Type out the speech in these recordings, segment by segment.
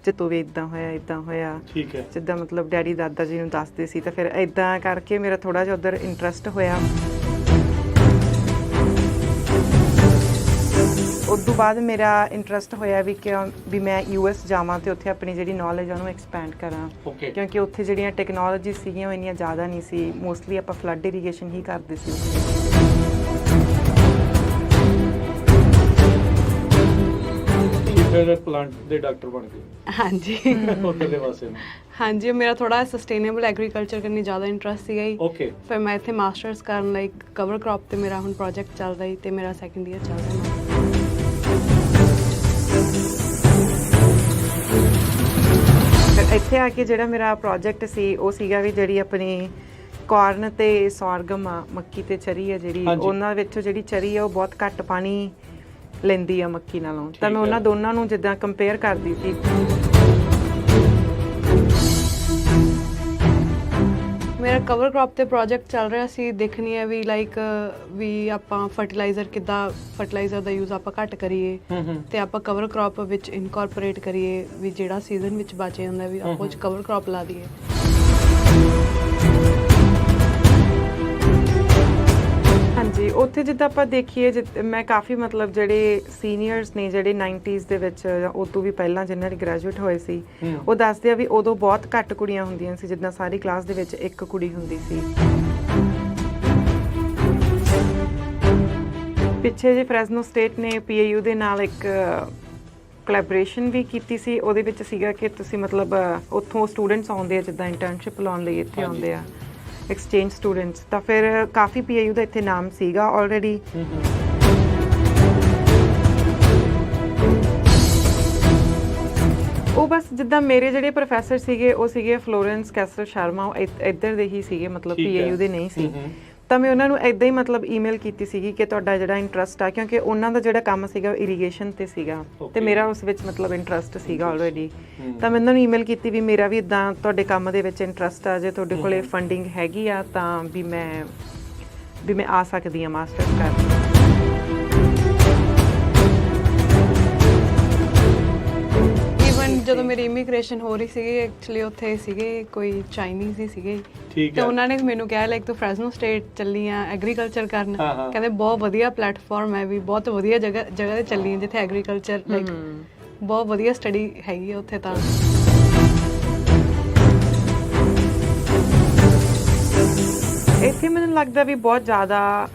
ਜਦੋਂ ਵੀ ਇਦਾਂ ਹੋਇਆ ਠੀਕ ਹੈ। ਜਿੱਦਾਂ ਮਤਲਬ ਡੈਡੀ ਦਾਦਾ ਜੀ ਨੂੰ ਦੱਸਦੇ ਸੀ ਤਾਂ ਫਿਰ ਇਦਾਂ ਕਰਕੇ ਮੇਰਾ ਥੋੜ੍ਹਾ ਜਿਹਾ ਉੱਧਰ ਇੰਟਰਸਟ ਹੋਇਆ। ਉਸ ਤੋਂ ਬਾਅਦ ਮੇਰਾ ਇੰਟਰਸਟ ਹੋਇਆ ਵੀ ਮੈਂ US ਜਾਵਾਂ ਅਤੇ ਉੱਥੇ ਆਪਣੀ ਜਿਹੜੀ ਨੌਲੇਜ ਉਹਨੂੰ ਐਕਸਪੈਂਡ ਕਰਾਂ। ਕਿਉਂਕਿ ਉੱਥੇ ਜਿਹੜੀਆਂ ਟੈਕਨੋਲੋਜੀ ਸੀਗੀਆਂ ਉਹ ਇੰਨੀਆਂ ਜ਼ਿਆਦਾ ਨਹੀਂ ਸੀ, ਮੋਸਟਲੀ ਆਪਾਂ ਫਲੱਡ ਇਰੀਗੇਸ਼ਨ ਹੀ ਕਰਦੇ ਸੀ। ਫਿਰ ਪਲਾਂਟ ਦੇ ਡਾਕਟਰ ਬਣ ਗਏ। ਹਾਂਜੀ ਉੱਧਰਲੇ ਪਾਸੇ ਨੂੰ। ਹਾਂਜੀ, ਮੇਰਾ ਥੋੜਾ ਸਸਟੇਨੇਬਲ ਐਗਰੀਕਲਚਰ ਕਰਨੀ ਜ਼ਿਆਦਾ ਇੰਟਰਸਟ ਸੀਗਾ ਜੀ। ਓਕੇ। ਫਿਰ ਮੈਂ ਇੱਥੇ ਮਾਸਟਰਸ ਕਰਨ ਲਈ ਕਵਰ ਕ੍ਰੌਪ ਤੇ ਮੇਰਾ ਹੁਣ ਪ੍ਰੋਜੈਕਟ ਚੱਲਦਾ ਜੀ ਤੇ ਮੇਰਾ ਸੈਕੰਡ ਈਅਰ ਚੱਲ ਰਿਹਾ। ਇੱਥੇ ਆ ਕੇ ਜਿਹੜਾ ਮੇਰਾ ਪ੍ਰੋਜੈਕਟ ਸੀ ਉਹ ਸੀਗਾ ਵੀ ਜਿਹੜੀ ਆਪਣੀ ਕਾਰਨ ਤੇ ਸੌਰਗਮ ਆ, ਮੱਕੀ ਤੇ ਚਰੀ ਆ ਜਿਹੜੀ, ਉਹਨਾਂ ਵਿੱਚੋਂ ਜਿਹੜੀ ਚਰੀ ਆ ਉਹ ਬਹੁਤ ਘੱਟ ਪਾਣੀ ਲੈਂਦੀ ਆ ਮੱਕੀ ਨਾਲੋਂ, ਤਾਂ ਮੈਂ ਉਹਨਾਂ ਦੋਨਾਂ ਨੂੰ ਜਿੱਦਾਂ ਕੰਪੇਅਰ ਕਰਦੀ ਸੀ। ਮੇਰਾ ਕਵਰ ਕ੍ਰੌਪ ਤੇ ਪ੍ਰੋਜੈਕਟ ਚੱਲ ਰਿਹਾ ਸੀ, ਦੇਖਣੀ ਹੈ ਵੀ ਲਾਈਕ ਵੀ ਆਪਾਂ ਫਰਟੀਲਾਈਜ਼ਰ ਦਾ ਯੂਜ਼ ਆਪਾਂ ਘੱਟ ਕਰੀਏ ਤੇ ਆਪਾਂ ਕਵਰ ਕ੍ਰੌਪ ਵਿੱਚ ਇਨਕੋਰਪੋਰੇਟ ਕਰੀਏ, ਵੀ ਜਿਹੜਾ ਸੀਜ਼ਨ ਵਿੱਚ ਬਚੇ ਹੁੰਦਾ ਵੀ ਆਪਾਂ ਉਹ 'ਚ ਕਵਰ ਕ੍ਰੌਪ ਲਾ ਦਈਏ। ਹਾਂਜੀ, ਉੱਥੇ ਜਿੱਦਾਂ ਆਪਾਂ ਦੇਖੀਏ ਮੈਂ ਕਾਫੀ ਮਤਲਬ ਜਿਹੜੇ ਸੀਨੀਅਰਸ ਨੇ ਜਿਹੜੇ 90s ਦੇ ਵਿੱਚ ਜਾਂ ਉਦੋਂ ਵੀ ਪਹਿਲਾਂ ਜਿਨ੍ਹਾਂ ਦੇ ਗ੍ਰੈਜੂਏਟ ਹੋਏ ਸੀ, ਉਹ ਦੱਸਦੇ ਆ ਵੀ ਉਦੋਂ ਬਹੁਤ ਘੱਟ ਕੁੜੀਆਂ ਹੁੰਦੀਆਂ ਸੀ, ਜਿੱਦਾਂ ਸਾਰੀ ਕਲਾਸ ਦੇ ਵਿੱਚ ਇੱਕ ਕੁੜੀ ਹੁੰਦੀ ਸੀ। ਪਿੱਛੇ ਜੇ ਫ੍ਰੈਸਨੋ ਸਟੇਟ ਨੇ PIU ਦੇ ਨਾਲ ਇੱਕ ਕੋਲੈਬੋਰੇਸ਼ਨ ਵੀ ਕੀਤੀ ਸੀ, ਉਹਦੇ ਵਿੱਚ ਸੀਗਾ ਕਿ ਤੁਸੀਂ ਮਤਲਬ ਉੱਥੋਂ ਸਟੂਡੈਂਟਸ ਆਉਂਦੇ ਆ ਜਿੱਦਾਂ ਇੰਟਰਨਸ਼ਿਪ ਲਾਉਣ ਲਈ ਇੱਥੇ ਆਉਂਦੇ ਆ ਐਕਸਚੇਂਜ ਸਟੂਡੈਂਟਸ, ਤਾਂ ਫਿਰ ਕਾਫੀ PIU ਦਾ ਇੱਥੇ ਨਾਮ ਸੀਗਾ ਆਲਰੇਡੀ। ਉਹ ਬਸ ਜਿੱਦਾਂ ਮੇਰੇ ਜਿਹੜੇ ਪ੍ਰੋਫੈਸਰ ਸੀਗੇ ਉਹ ਸੀਗੇ ਫਲੋਰੈਂਸ ਕੈਸਰ ਸ਼ਰਮਾ, ਉਹ ਇੱਧਰ ਦੇ ਹੀ ਸੀਗੇ, ਮਤਲਬ PIU ਦੇ ਨਹੀਂ ਸੀ। ਤਾਂ ਮੈਂ ਉਹਨਾਂ ਨੂੰ ਇੱਦਾਂ ਹੀ ਮਤਲਬ ਈਮੇਲ ਕੀਤੀ ਸੀਗੀ ਕਿ ਤੁਹਾਡਾ ਜਿਹੜਾ ਇੰਟਰਸਟ ਆ, ਕਿਉਂਕਿ ਉਹਨਾਂ ਦਾ ਜਿਹੜਾ ਕੰਮ ਸੀਗਾ ਉਹ ਇਰੀਗੇਸ਼ਨ ਤੇ ਸੀਗਾ ਤੇ ਮੇਰਾ ਉਸ ਵਿੱਚ ਮਤਲਬ ਇੰਟਰਸਟ ਸੀਗਾ ਆਲਰੇਡੀ। ਤਾਂ ਮੈਂ ਉਹਨਾਂ ਨੂੰ ਈਮੇਲ ਕੀਤੀ ਵੀ ਮੇਰਾ ਵੀ ਇੱਦਾਂ ਤੁਹਾਡੇ ਕੰਮ ਦੇ ਵਿੱਚ ਇੰਟਰਸਟ ਆ, ਜੇ ਤੁਹਾਡੇ ਕੋਲੇ ਫੰਡਿੰਗ ਹੈਗੀ ਆ ਤਾਂ ਵੀ ਮੈਂ ਆ ਸਕਦੀ ਹਾਂ ਮਾਸਟਰਸ ਕਰਨ। ਜਦੋਂ ਮੇਰੀ ਇਮੀਗ੍ਰੇਸ਼ਨ ਹੋ ਰਹੀ ਸੀਗੀ, ਐਕਚੁਅਲੀ ਉੱਥੇ ਸੀਗੇ ਕੋਈ ਚਾਈਨੀਜ਼ ਹੀ ਸੀਗੇ ਠੀਕ ਤੇ ਹੈ। ਉਹਨਾਂ ਨੇ ਮੈਨੂੰ ਕਿਹਾ ਲਾਈਕ ਤੂੰ ਫ੍ਰੈਸਨੋ ਸਟੇਟ ਚੱਲੀ ਆ ਐਗਰੀਕਲਚਰ ਕਰਨ, ਕਹਿੰਦੇ ਬਹੁਤ ਵਧੀਆ ਪਲੇਟਫਾਰਮ ਹੈ, ਵੀ ਬਹੁਤ ਵਧੀਆ ਜਗ੍ਹਾ ਤੇ ਚੱਲੀ ਆ ਜਿੱਥੇ ਐਗਰੀਕਲਚਰ ਲਾਈਕ ਬਹੁਤ ਵਧੀਆ ਸਟੱਡੀ ਹੈਗੀ ਆ ਉੱਥੇ। ਤਾਂ ਇੱਥੇ ਮੈਨੂੰ ਲੱਗਦਾ ਵੀ ਬਹੁਤ ਜ਼ਿਆਦਾ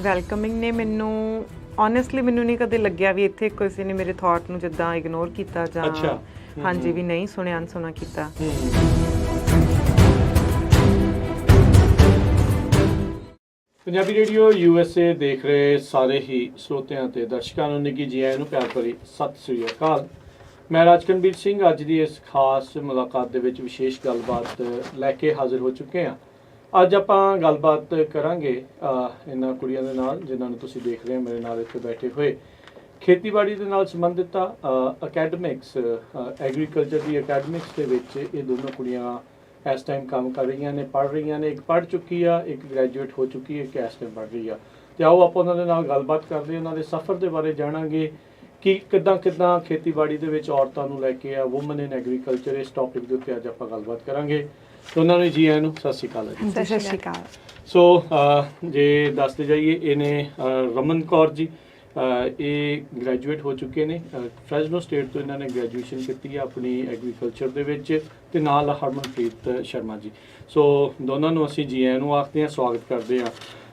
ਵੈਲਕਮਿੰਗ ਨੇ। ਮੈਨੂੰ ਓਨੈਸਟਲੀ ਮੈਨੂੰ ਨਹੀਂ ਕਦੇ ਲੱਗਿਆ ਵੀ ਇੱਥੇ ਕਿਸੇ ਨੇ ਮੇਰੇ ਥਾਟ ਨੂੰ ਜਿੱਦਾਂ ਇਗਨੋਰ ਕੀਤਾ ਜਾਂ ਹਾਂਜੀ ਵੀ ਨਹੀਂ ਸੁਣਿਆ ਅਨਸੁਣਾ ਕੀਤਾ। ਪੰਜਾਬੀ ਰੇਡੀਓ USA ਦੇਖ ਰਹੇ ਸਾਰੇ ਹੀ ਸਰੋਤਿਆਂ ਤੇ ਦਰਸ਼ਕਾਂ ਨੂੰ ਨਿੱਘੀ ਜੀ ਆਇਆਂ ਨੂੰ ਪਿਆਰ ਭਰੀ ਸਤਿ ਸ੍ਰੀ ਅਕਾਲ। ਮੈਂ ਰਾਜਕਨਵੀਰ ਸਿੰਘ ਅੱਜ ਦੀ ਇਸ ਖਾਸ ਮੁਲਾਕਾਤ ਦੇ ਵਿੱਚ ਵਿਸ਼ੇਸ਼ ਗੱਲਬਾਤ ਲੈ ਕੇ ਹਾਜ਼ਰ ਹੋ ਚੁੱਕੇ ਹਾਂ। ਅੱਜ ਆਪਾਂ ਗੱਲਬਾਤ ਕਰਾਂਗੇ ਇਹਨਾਂ ਕੁੜੀਆਂ ਦੇ ਨਾਲ ਜਿਨ੍ਹਾਂ ਨੂੰ ਤੁਸੀਂ ਦੇਖ ਰਹੇ ਹੋ ਮੇਰੇ ਨਾਲ ਇੱਥੇ ਬੈਠੇ ਹੋਏ। ਖੇਤੀਬਾੜੀ ਦੇ ਨਾਲ ਸੰਬੰਧਿਤ ਅਕੈਡਮਿਕਸ ਐਗਰੀਕਲਚਰ ਦੀ ਅਕੈਡਮਿਕਸ ਦੇ ਵਿੱਚ ਇਹ ਦੋਨੋਂ ਕੁੜੀਆਂ ਇਸ ਟਾਈਮ ਕੰਮ ਕਰ ਰਹੀਆਂ ਨੇ, ਪੜ੍ਹ ਰਹੀਆਂ ਨੇ। ਇੱਕ ਪੜ੍ਹ ਚੁੱਕੀ ਆ, ਇੱਕ ਗ੍ਰੈਜੂਏਟ ਹੋ ਚੁੱਕੀ ਹੈ, ਇੱਕ ਇਸ ਟਾਈਮ ਪੜ੍ਹ ਰਹੀ ਆ। ਅਤੇ ਆਓ ਆਪਾਂ ਉਹਨਾਂ ਦੇ ਨਾਲ ਗੱਲਬਾਤ ਕਰਦੇ, ਉਹਨਾਂ ਦੇ ਸਫ਼ਰ ਦੇ ਬਾਰੇ ਜਾਣਾਂਗੇ ਕਿ ਕਿੱਦਾਂ ਖੇਤੀਬਾੜੀ ਦੇ ਵਿੱਚ ਔਰਤਾਂ ਨੂੰ ਲੈ ਕੇ ਆ, ਵੂਮਨ ਇਨ ਐਗਰੀਕਲਚਰ, ਇਸ ਟੌਪਿਕ ਦੇ ਉੱਤੇ ਅੱਜ ਆਪਾਂ ਗੱਲਬਾਤ ਕਰਾਂਗੇ। ਤੇ ਉਹਨਾਂ ਨੂੰ ਜੀ ਆਇਆਂ ਨੂੰ ਸਤਿ ਸ਼੍ਰੀ ਅਕਾਲ। ਸਤਿ ਸ਼੍ਰੀ ਅਕਾਲ। ਸੋ ਜੇ ਦੱਸਦੇ ਜਾਈਏ, ਇਹਨੇ ਰਮਨ ਕੌਰ ਜੀ ਇਹ ਗ੍ਰੈਜੂਏਟ ਹੋ ਚੁੱਕੇ ਨੇ ਫ੍ਰੈਸਨੋ ਸਟੇਟ ਤੋਂ। ਇਹਨਾਂ ਨੇ ਗ੍ਰੈਜੂਏਸ਼ਨ ਕੀਤੀ ਹੈ ਆਪਣੀ ਐਗਰੀਕਲਚਰ ਦੇ ਵਿੱਚ, ਅਤੇ ਨਾਲ ਹਰਮਨਪ੍ਰੀਤ ਸ਼ਰਮਾ ਜੀ। ਸੋ ਦੋਨਾਂ ਨੂੰ ਅਸੀਂ ਜੀ ਆਇਆਂ ਨੂੰ ਆਖਦੇ ਹਾਂ, ਸਵਾਗਤ ਕਰਦੇ ਹਾਂ।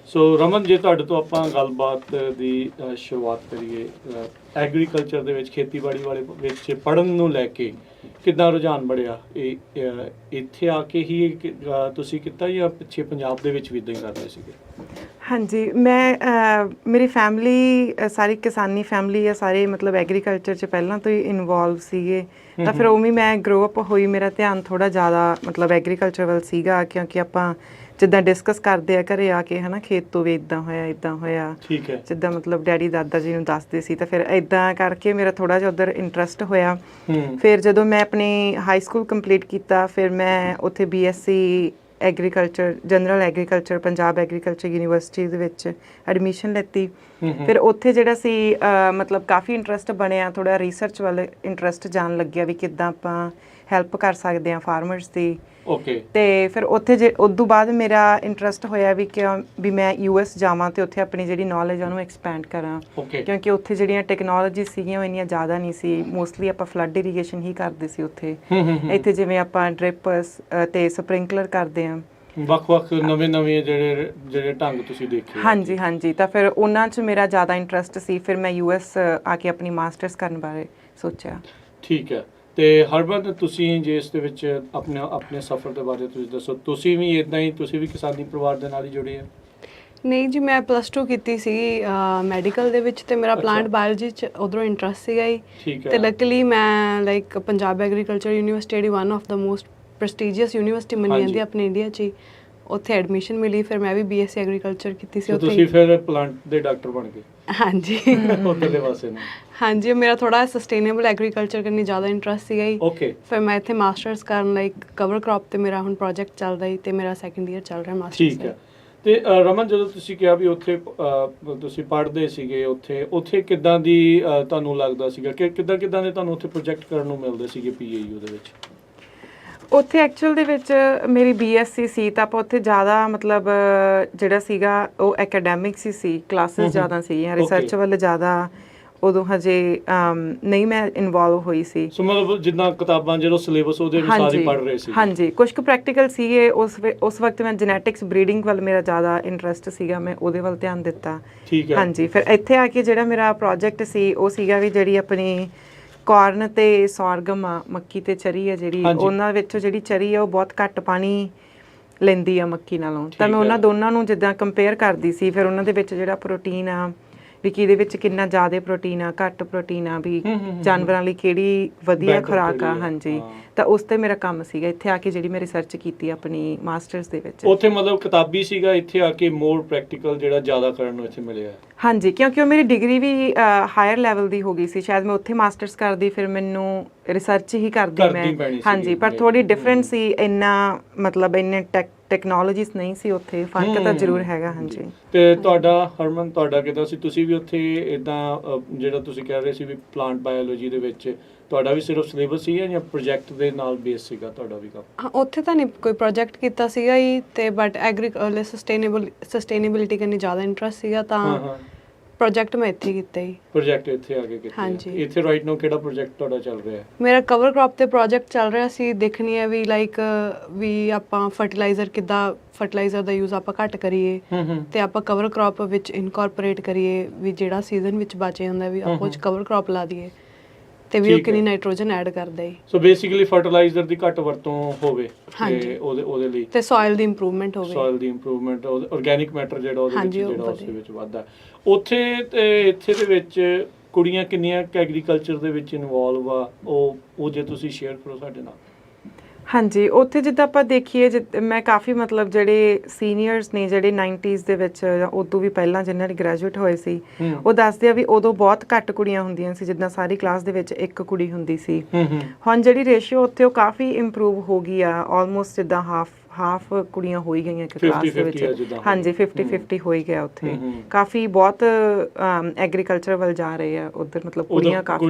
ਸੋ ਰਮਨ, ਜੇ ਤੁਹਾਡੇ ਤੋਂ ਆਪਾਂ ਗੱਲਬਾਤ ਦੀ ਸ਼ੁਰੂਆਤ ਕਰੀਏ, ਐਗਰੀਕਲਚਰ ਦੇ ਵਿੱਚ ਖੇਤੀਬਾੜੀ ਵਾਲੇ ਵਿੱਚ ਪੜ੍ਹਨ ਨੂੰ ਲੈ ਕੇ ਕਿੱਦਾਂ ਰੁਝਾਨ ਬੜਿਆ? ਇਹ ਇੱਥੇ ਆ ਕੇ ਹੀ ਤੁਸੀਂ ਕੀਤਾ ਜਾਂ ਪਿੱਛੇ ਪੰਜਾਬ ਦੇ ਵਿੱਚ ਵੀ ਇੱਦਾਂ ਹੀ ਕਰਦੇ ਸੀਗੇ? ਹਾਂਜੀ, ਮੇਰੀ ਫੈਮਿਲੀ ਸਾਰੀ ਕਿਸਾਨੀ ਫੈਮਿਲੀ ਆ, ਸਾਰੇ ਮਤਲਬ ਐਗਰੀਕਲਚਰ 'ਚ ਪਹਿਲਾਂ ਤੋਂ ਹੀ ਇਨਵੋਲਵ ਸੀਗੇ। ਤਾਂ ਫਿਰ ਉਵੇਂ ਮੈਂ ਗਰੋ ਅਪ ਹੋਈ, ਮੇਰਾ ਧਿਆਨ ਥੋੜ੍ਹਾ ਜ਼ਿਆਦਾ ਮਤਲਬ ਐਗਰੀਕਲਚਰ ਵੱਲ ਸੀਗਾ, ਕਿਉਂਕਿ ਆਪਾਂ ਜਿੱਦਾਂ ਡਿਸਕਸ ਕਰਦੇ ਆ ਘਰੇ ਆ ਕੇ, ਹੈ ਨਾ, ਖੇਤ ਤੋਂ ਵੀ ਇੱਦਾਂ ਹੋਇਆ ਠੀਕ ਹੈ, ਜਿੱਦਾਂ ਮਤਲਬ ਡੈਡੀ ਦਾਦਾ ਜੀ ਨੂੰ ਦੱਸਦੇ ਸੀ, ਤਾਂ ਫਿਰ ਇੱਦਾਂ ਕਰਕੇ ਮੇਰਾ ਥੋੜ੍ਹਾ ਜਿਹਾ ਉੱਧਰ ਇੰਟਰਸਟ ਹੋਇਆ। ਫਿਰ ਜਦੋਂ ਮੈਂ ਆਪਣੀ ਹਾਈ ਸਕੂਲ ਕੰਪਲੀਟ ਕੀਤਾ, ਫਿਰ ਮੈਂ ਉੱਥੇ BSc agriculture, general agriculture, Punjab agriculture university ਦੇ ਵਿੱਚ ਐਡਮਿਸ਼ਨ ਲਿੱਤੀ। ਫਿਰ ਉੱਥੇ ਜਿਹੜਾ ਸੀ ਮਤਲਬ ਕਾਫੀ ਇੰਟਰਸਟ ਬਣਿਆ, ਥੋੜਾ ਰਿਸਰਚ ਵੱਲ ਇੰਟਰਸਟ ਜਾਣ ਲੱਗਿਆ ਵੀ ਕਿੱਦਾਂ ਆਪਾਂ ਹੈਲਪ ਕਰ ਸਕਦੇ ਹਾਂ ਫਾਰਮਰਸ ਦੀ। ਓਕੇ। ਤੇ ਫਿਰ ਉੱਥੇ ਉਦੋਂ ਬਾਅਦ ਮੇਰਾ ਇੰਟਰਸਟ ਹੋਇਆ ਵੀ ਮੈਂ US ਜਾਵਾਂ ਤੇ ਉੱਥੇ ਆਪਣੀ ਜਿਹੜੀ ਨੌਲੇਜ ਉਹਨੂੰ ਐਕਸਪੈਂਡ ਕਰਾਂ, ਕਿਉਂਕਿ ਉੱਥੇ ਜਿਹੜੀਆਂ ਟੈਕਨੋਲੋਜੀ ਸੀਗੀਆਂ ਉਹ ਇੰਨੀਆਂ ਜ਼ਿਆਦਾ ਨਹੀਂ ਸੀ। ਮੋਸਟਲੀ ਆਪਾਂ ਫਲੱਡ ਇਰੀਗੇਸ਼ਨ ਹੀ ਕਰਦੇ ਸੀ ਉੱਥੇ। ਇੱਥੇ ਜਿਵੇਂ ਆਪਾਂ ਡ੍ਰਿਪਸ ਤੇ ਸਪ੍ਰਿੰਕਲਰ ਕਰਦੇ ਹਾਂ, ਵੱਖ-ਵੱਖ ਨਵੇਂ ਜਿਹੜੇ ਢੰਗ ਤੁਸੀਂ ਦੇਖੇ। ਹਾਂਜੀ ਹਾਂਜੀ, ਤਾਂ ਫਿਰ ਉਹਨਾਂ 'ਚ ਮੇਰਾ ਜ਼ਿਆਦਾ ਇੰਟਰਸਟ ਸੀ। ਫਿਰ ਮੈਂ US ਆ ਕੇ ਆਪਣੀ ਮਾਸਟਰਸ ਕਰਨ ਬਾਰੇ ਸੋਚਿਆ। ਠੀਕ ਹੈ। ਤੇ ਹਰਮਨ, ਤੁਸੀਂ ਜੇ ਇਸ ਦੇ ਵਿੱਚ ਆਪਣੇ ਸਫ਼ਰ ਦੇ ਬਾਰੇ ਤੁਸੀਂ ਦੱਸੋ। ਤੁਸੀਂ ਵੀ ਇਦਾਂ ਹੀ, ਤੁਸੀਂ ਵੀ ਕਿਸਾਨੀ ਪਰਿਵਾਰ ਦੇ ਨਾਲ ਹੀ ਜੁੜੇ ਆ? ਨਹੀਂ ਜੀ, ਮੈਂ +2 ਕੀਤੀ ਸੀ ਮੈਡੀਕਲ ਦੇ ਵਿੱਚ ਤੇ ਮੇਰਾ ਪਲਾਂਟ ਬਾਇਓਲੋਜੀ 'ਚ ਉਧਰੋਂ ਇੰਟਰਸਟ ਸੀਗਾ ਹੀ। ਠੀਕ ਹੈ। ਤੇ ਲੱਕਲੀ ਮੈਂ ਲਾਈਕ ਪੰਜਾਬ ਐਗਰੀਕਲਚਰ ਯੂਨੀਵਰਸਿਟੀ ਜਿਹੜੀ one of the most prestigious university ਮੰਨੀ ਜਾਂਦੀ ਹੈ ਆਪਣੇ ਇੰਡੀਆ 'ਚ ਹੀ, ਉੱਥੇ ਐਡਮਿਸ਼ਨ ਮਿਲੀ। ਫਿਰ ਮੈਂ ਵੀ BSc ਐਗਰੀਕਲਚਰ ਕੀਤੀ ਸੀ ਉੱਥੇ। ਤੁਸੀਂ ਫਿਰ ਪਲਾਂਟ ਦੇ ਡਾਕਟਰ ਬਣ ਗਏ? ਹਾਂਜੀ। ਉੱਧਰਲੇ ਪਾਸੇ ਨੂੰ? ਹਾਂਜੀ, ਮੇਰਾ ਥੋੜਾ ਸਸਟੇਨੇਬਲ ਐਗਰੀਕਲਚਰ ਕਰਨੀ ਜ਼ਿਆਦਾ ਇੰਟਰਸਟ ਸੀਗਾ ਹੀ। ਓਕੇ। ਫਿਰ ਮੈਂ ਇੱਥੇ ਮਾਸਟਰਸ ਕਰਨ ਲਾਈਕ ਕਵਰ ਕ੍ਰੌਪ ਤੇ ਮੇਰਾ ਹੁਣ ਪ੍ਰੋਜੈਕਟ ਚੱਲਦਾ ਹੀ ਤੇ ਮੇਰਾ 2nd ਈਅਰ ਚੱਲ ਰਿਹਾ ਮਾਸਟਰਸ। ਠੀਕ ਹੈ। ਤੇ ਰਮਨ, ਜਦੋਂ ਤੁਸੀਂ ਕਿਹਾ ਵੀ ਉੱਥੇ ਤੁਸੀਂ ਪੜ੍ਹਦੇ ਸੀਗੇ, ਉੱਥੇ ਕਿੱਦਾਂ ਦੀ ਤੁਹਾਨੂੰ ਲੱਗਦਾ ਸੀਗਾ ਕਿ ਕਿੱਦਾਂ ਦੇ ਤੁਹਾਨੂੰ ਉੱਥੇ ਪ੍ਰੋਜੈਕਟ ਕਰਨ ਨੂੰ ਮਿਲਦੇ ਸੀਗੇ PAU ਦੇ ਵਿੱਚ? ਉੱਥੇ ਐਕਚੁਅਲ ਦੇ ਵਿੱਚ ਮੇਰੀ BSc ਸੀ ਤਾਂ ਆਪਾਂ ਉੱਥੇ ਜ਼ਿਆਦਾ ਮਤਲਬ ਜਿਹੜਾ ਸੀਗਾ ਉਹ ਐਕੈਡੈਮਿਕਸ ਹੀ ਸੀ, ਕਲਾਸਿਸ ਜ਼ਿਆਦਾ ਸੀਗੀਆਂ, ਰਿਸਰਚ ਵੱਲ ਜ਼ਿਆਦਾ ਉਦੋਂ ਹਜੇ ਨਹੀਂ ਮੈਂ ਇਨਵੋਲਵ ਹੋਈ ਸੀ। ਸੋ ਮਤਲਬ ਜਿੱਦਾਂ ਕਿਤਾਬਾਂ ਜਿਹੜਾ ਸਿਲੇਬਸ ਉਹਦੇ ਅਨੁਸਾਰ ਹੀ ਪੜ੍ਹ ਰਹੇ ਸੀ? ਹਾਂਜੀ, ਕੁਝ ਕੁ ਪ੍ਰੈਕਟੀਕਲ ਸੀਗੇ। ਉਸ ਵਕਤ ਮੈਂ ਜੈਨੇਟਿਕਸ ਬਰੀਡਿੰਗ ਵੱਲ ਮੇਰਾ ਜ਼ਿਆਦਾ ਇੰਟਰਸਟ ਸੀਗਾ, ਮੈਂ ਉਹਦੇ ਵੱਲ ਧਿਆਨ ਦਿੱਤਾ। ਠੀਕ ਹੈ। ਹਾਂਜੀ, ਫਿਰ ਇੱਥੇ ਆ ਕੇ ਜਿਹੜਾ ਮੇਰਾ ਪ੍ਰੋਜੈਕਟ ਸੀ ਉਹ ਸੀਗਾ ਵੀ ਜਿਹੜੀ ਆਪਣੀ ਕਾਰਨ ਤੇ ਸੌਰਗਮ ਆ, ਮੱਕੀ ਤੇ ਚਰੀ ਆ ਜਿਹੜੀ, ਉਹਨਾਂ ਵਿੱਚੋਂ ਜਿਹੜੀ ਚਰੀ ਆ ਉਹ ਬਹੁਤ ਘੱਟ ਪਾਣੀ ਲੈਂਦੀ ਆ ਮੱਕੀ ਨਾਲੋਂ। ਤਾਂ ਮੈਂ ਉਹਨਾਂ ਦੋਨਾਂ ਨੂੰ ਜਿੱਦਾਂ ਕੰਪੇਅਰ ਕਰਦੀ ਸੀ। ਫਿਰ ਉਹਨਾਂ ਦੇ ਵਿੱਚ ਜਿਹੜਾ ਪ੍ਰੋਟੀਨ ਆ ਵੀ ਕਿਹਦੇ ਵਿੱਚ ਕਿੰਨਾ ਜ਼ਿਆਦਾ ਪ੍ਰੋਟੀਨ ਆ, ਘੱਟ ਪ੍ਰੋਟੀਨ ਆ, ਵੀ ਜਾਨਵਰਾਂ ਲਈ ਕਿਹੜੀ ਵਧੀਆ ਖੁਰਾਕ ਆ। ਹਾਂਜੀ, ਤਾਂ ਉਸ ਤੇ ਮੇਰਾ ਕੰਮ ਸੀਗਾ ਇੱਥੇ ਆ ਕੇ ਜਿਹੜੀ ਮੈਂ ਰਿਸਰਚ ਕੀਤੀ ਆਪਣੀ ਮਾਸਟਰਸ ਦੇ ਵਿੱਚ। ਉੱਥੇ ਮਤਲਬ ਕਿਤਾਬੀ ਸੀਗਾ, ਇੱਥੇ ਆ ਕੇ ਮੋਰ ਪ੍ਰੈਕਟੀਕਲ ਜਿਹੜਾ ਜ਼ਿਆਦਾ ਕਰਨ ਨੂੰ ਇੱਥੇ ਮਿਲਿਆ? ਹਾਂਜੀ, ਕਿਉਂਕਿ ਉਹ ਮੇਰੀ ਡਿਗਰੀ ਵੀ ਹਾਇਰ ਲੈਵਲ ਦੀ ਹੋ ਗਈ ਸੀ। ਸ਼ਾਇਦ ਮੈਂ ਉੱਥੇ ਮਾਸਟਰਸ ਕਰਦੀ ਫਿਰ ਮੈਨੂੰ ਰਿਸਰਚ ਹੀ ਕਰਦੀ ਮੈਂ। ਹਾਂਜੀ, ਪਰ ਥੋੜੀ ਡਿਫਰੈਂਟ ਸੀ, ਇੰਨਾ ਮਤਲਬ ਇੰਨੇ ਟੈਕਨੋਲੋਜੀਸ ਨਹੀਂ ਸੀ ਉੱਥੇ, ਫਰਕ ਤਾਂ ਜ਼ਰੂਰ ਹੈਗਾ। ਹਾਂਜੀ। ਤੇ ਤੁਹਾਡਾ ਹਰਮਨ, ਤੁਹਾਡਾ ਕਿੱਦਾਂ ਸੀ? ਤੁਸੀਂ ਵੀ ਉੱਥੇ ਇਦਾਂ ਜਿਹੜਾ ਤੁਸੀਂ ਕਹਿ ਰਹੇ ਸੀ ਵੀ ਪਲਾਂਟ ਬਾਇਓਲੋਜੀ ਦੇ ਵਿੱਚ ਤੁਹਾਡਾ ਵੀ ਸਿਰਫ ਸਿਲੇਬਸ ਸੀ ਜਾਂ ਪ੍ਰੋਜੈਕਟ ਦੇ ਨਾਲ ਬੇਸ ਸੀਗਾ ਤੁਹਾਡਾ ਵੀ ਕੰਮ? ਹਾਂ, ਉੱਥੇ ਤਾਂ ਨਹੀਂ ਕੋਈ ਪ੍ਰੋਜੈਕਟ ਕੀਤਾ ਸੀਗਾ ਹੀ ਤੇ ਬਟ ਸਸਟੇਨੇਬਿਲਿਟੀ ਕਰਨੀ ਜ਼ਿਆਦਾ ਇੰਟਰਸਟ ਸੀਗਾ ਤਾਂ ਪ੍ਰੋਜੈਕਟ ਮੈਂ ਇੱਥੇ ਕੀਤਾ ਹੀ। ਪ੍ਰੋਜੈਕਟ ਇੱਥੇ ਆ ਕੇ ਕੀਤਾ? ਹਾਂਜੀ। ਇੱਥੇ ਰਾਈਟ ਨਾਓ ਕਿਹੜਾ ਪ੍ਰੋਜੈਕਟ ਤੁਹਾਡਾ ਚੱਲ ਰਿਹਾ ਹੈ? ਮੇਰਾ ਕਵਰ ਕ੍ਰੌਪ ਤੇ ਪ੍ਰੋਜੈਕਟ ਚੱਲ ਰਿਹਾ ਸੀ। ਦੇਖਣੀ ਹੈ ਵੀ ਲਾਈਕ ਵੀ ਆਪਾਂ ਫਰਟੀਲਾਈਜ਼ਰ ਦਾ ਯੂਜ਼ ਆਪਾਂ ਘੱਟ ਕਰੀਏ ਤੇ ਆਪਾਂ ਕਵਰ ਕ੍ਰੌਪ ਵਿੱਚ ਇਨਕੋਰਪੋਰੇਟ ਕਰੀਏ, ਵੀ ਜਿਹੜਾ ਸੀਜ਼ਨ ਵਿੱਚ ਬਚੇ ਹੁੰਦਾ ਵੀ ਆਪਾਂ ਉਹ 'ਚ ਕਵਰ ਕ੍ਰੌਪ ਲਾ ਦਈਏ ਤੇ ਵੀ ਉਹ ਕਿੰਨੀ ਨਾਈਟ੍ਰੋਜਨ ਐਡ ਕਰਦਾ ਹੈ। ਸੋ ਬੇਸਿਕਲੀ ਫਰਟੀਲਾਈਜ਼ਰ ਦੀ ਘੱਟ ਵਰਤੋਂ ਹੋਵੇ ਤੇ ਉਹਦੇ ਲਈ ਤੇ ਸੋਇਲ ਦੀ ਇੰਪਰੂਵਮੈਂਟ ਹੋਵੇ। ਸੋਇਲ ਦੀ ਇੰਪਰੂਵਮੈਂਟ, ਆਰਗੈਨਿਕ ਮੈਟਰ ਜਿਹੜਾ ਉਹਦੇ ਵਿੱਚ ਵੱਧਦਾ। ਉੱਥੇ ਤੇ ਇੱਥੇ ਦੇ ਵਿੱਚ ਕੁੜੀਆਂ ਕਿੰਨੀਆਂ ਐਗਰੀਕਲਚਰ ਦੇ ਵਿੱਚ ਇਨਵੋਲਵ ਆ, ਉਹ ਜੇ ਤੁਸੀਂ ਸ਼ੇਅਰ ਕਰੋ ਸਾਡੇ ਨਾਲ। ਹਾਂਜੀ, ਉੱਥੇ ਜਿੱਦਾਂ ਆਪਾਂ ਦੇਖੀਏ ਮੈਂ ਕਾਫੀ ਮਤਲਬ ਜਿਹੜੇ ਸੀਨੀਅਰਸ ਨੇ ਜਿਹੜੇ 90s ਦੇ ਵਿੱਚ ਜਾਂ ਉਦੋਂ ਵੀ ਪਹਿਲਾਂ ਜਿਨ੍ਹਾਂ ਨੇ ਗ੍ਰੈਜੂਏਟ ਹੋਏ ਸੀ, ਉਹ ਦੱਸਦੇ ਆ ਵੀ ਉਦੋਂ ਬਹੁਤ ਘੱਟ ਕੁੜੀਆਂ ਹੁੰਦੀਆਂ ਸੀ। ਜਿੱਦਾਂ ਸਾਰੀ ਕਲਾਸ ਦੇ ਵਿੱਚ ਇੱਕ ਕੁੜੀ ਹੁੰਦੀ ਸੀ। ਹੁਣ ਜਿਹੜੀ ਰੇਸ਼ੀਓ ਉੱਥੇ ਉਹ ਕਾਫੀ ਇੰਪਰੂਵ ਹੋ ਗਈ ਆ, ਆਲਮੋਸਟ ਜਿੱਦਾਂ ਹਾਫ ਕੁੜੀਆਂ ਹੋ ਹੀ ਗਈਆਂ ਇੱਕ ਕਲਾਸ ਦੇ ਵਿੱਚ। ਹਾਂਜੀ, 50-50 ਹੋ ਹੀ ਗਿਆ ਉੱਥੇ। ਕਾਫੀ ਬਹੁਤ ਐਗਰੀਕਲਚਰ ਵੱਲ ਜਾ ਰਹੇ ਆ ਉਧਰ, ਮਤਲਬ ਕੁੜੀਆਂ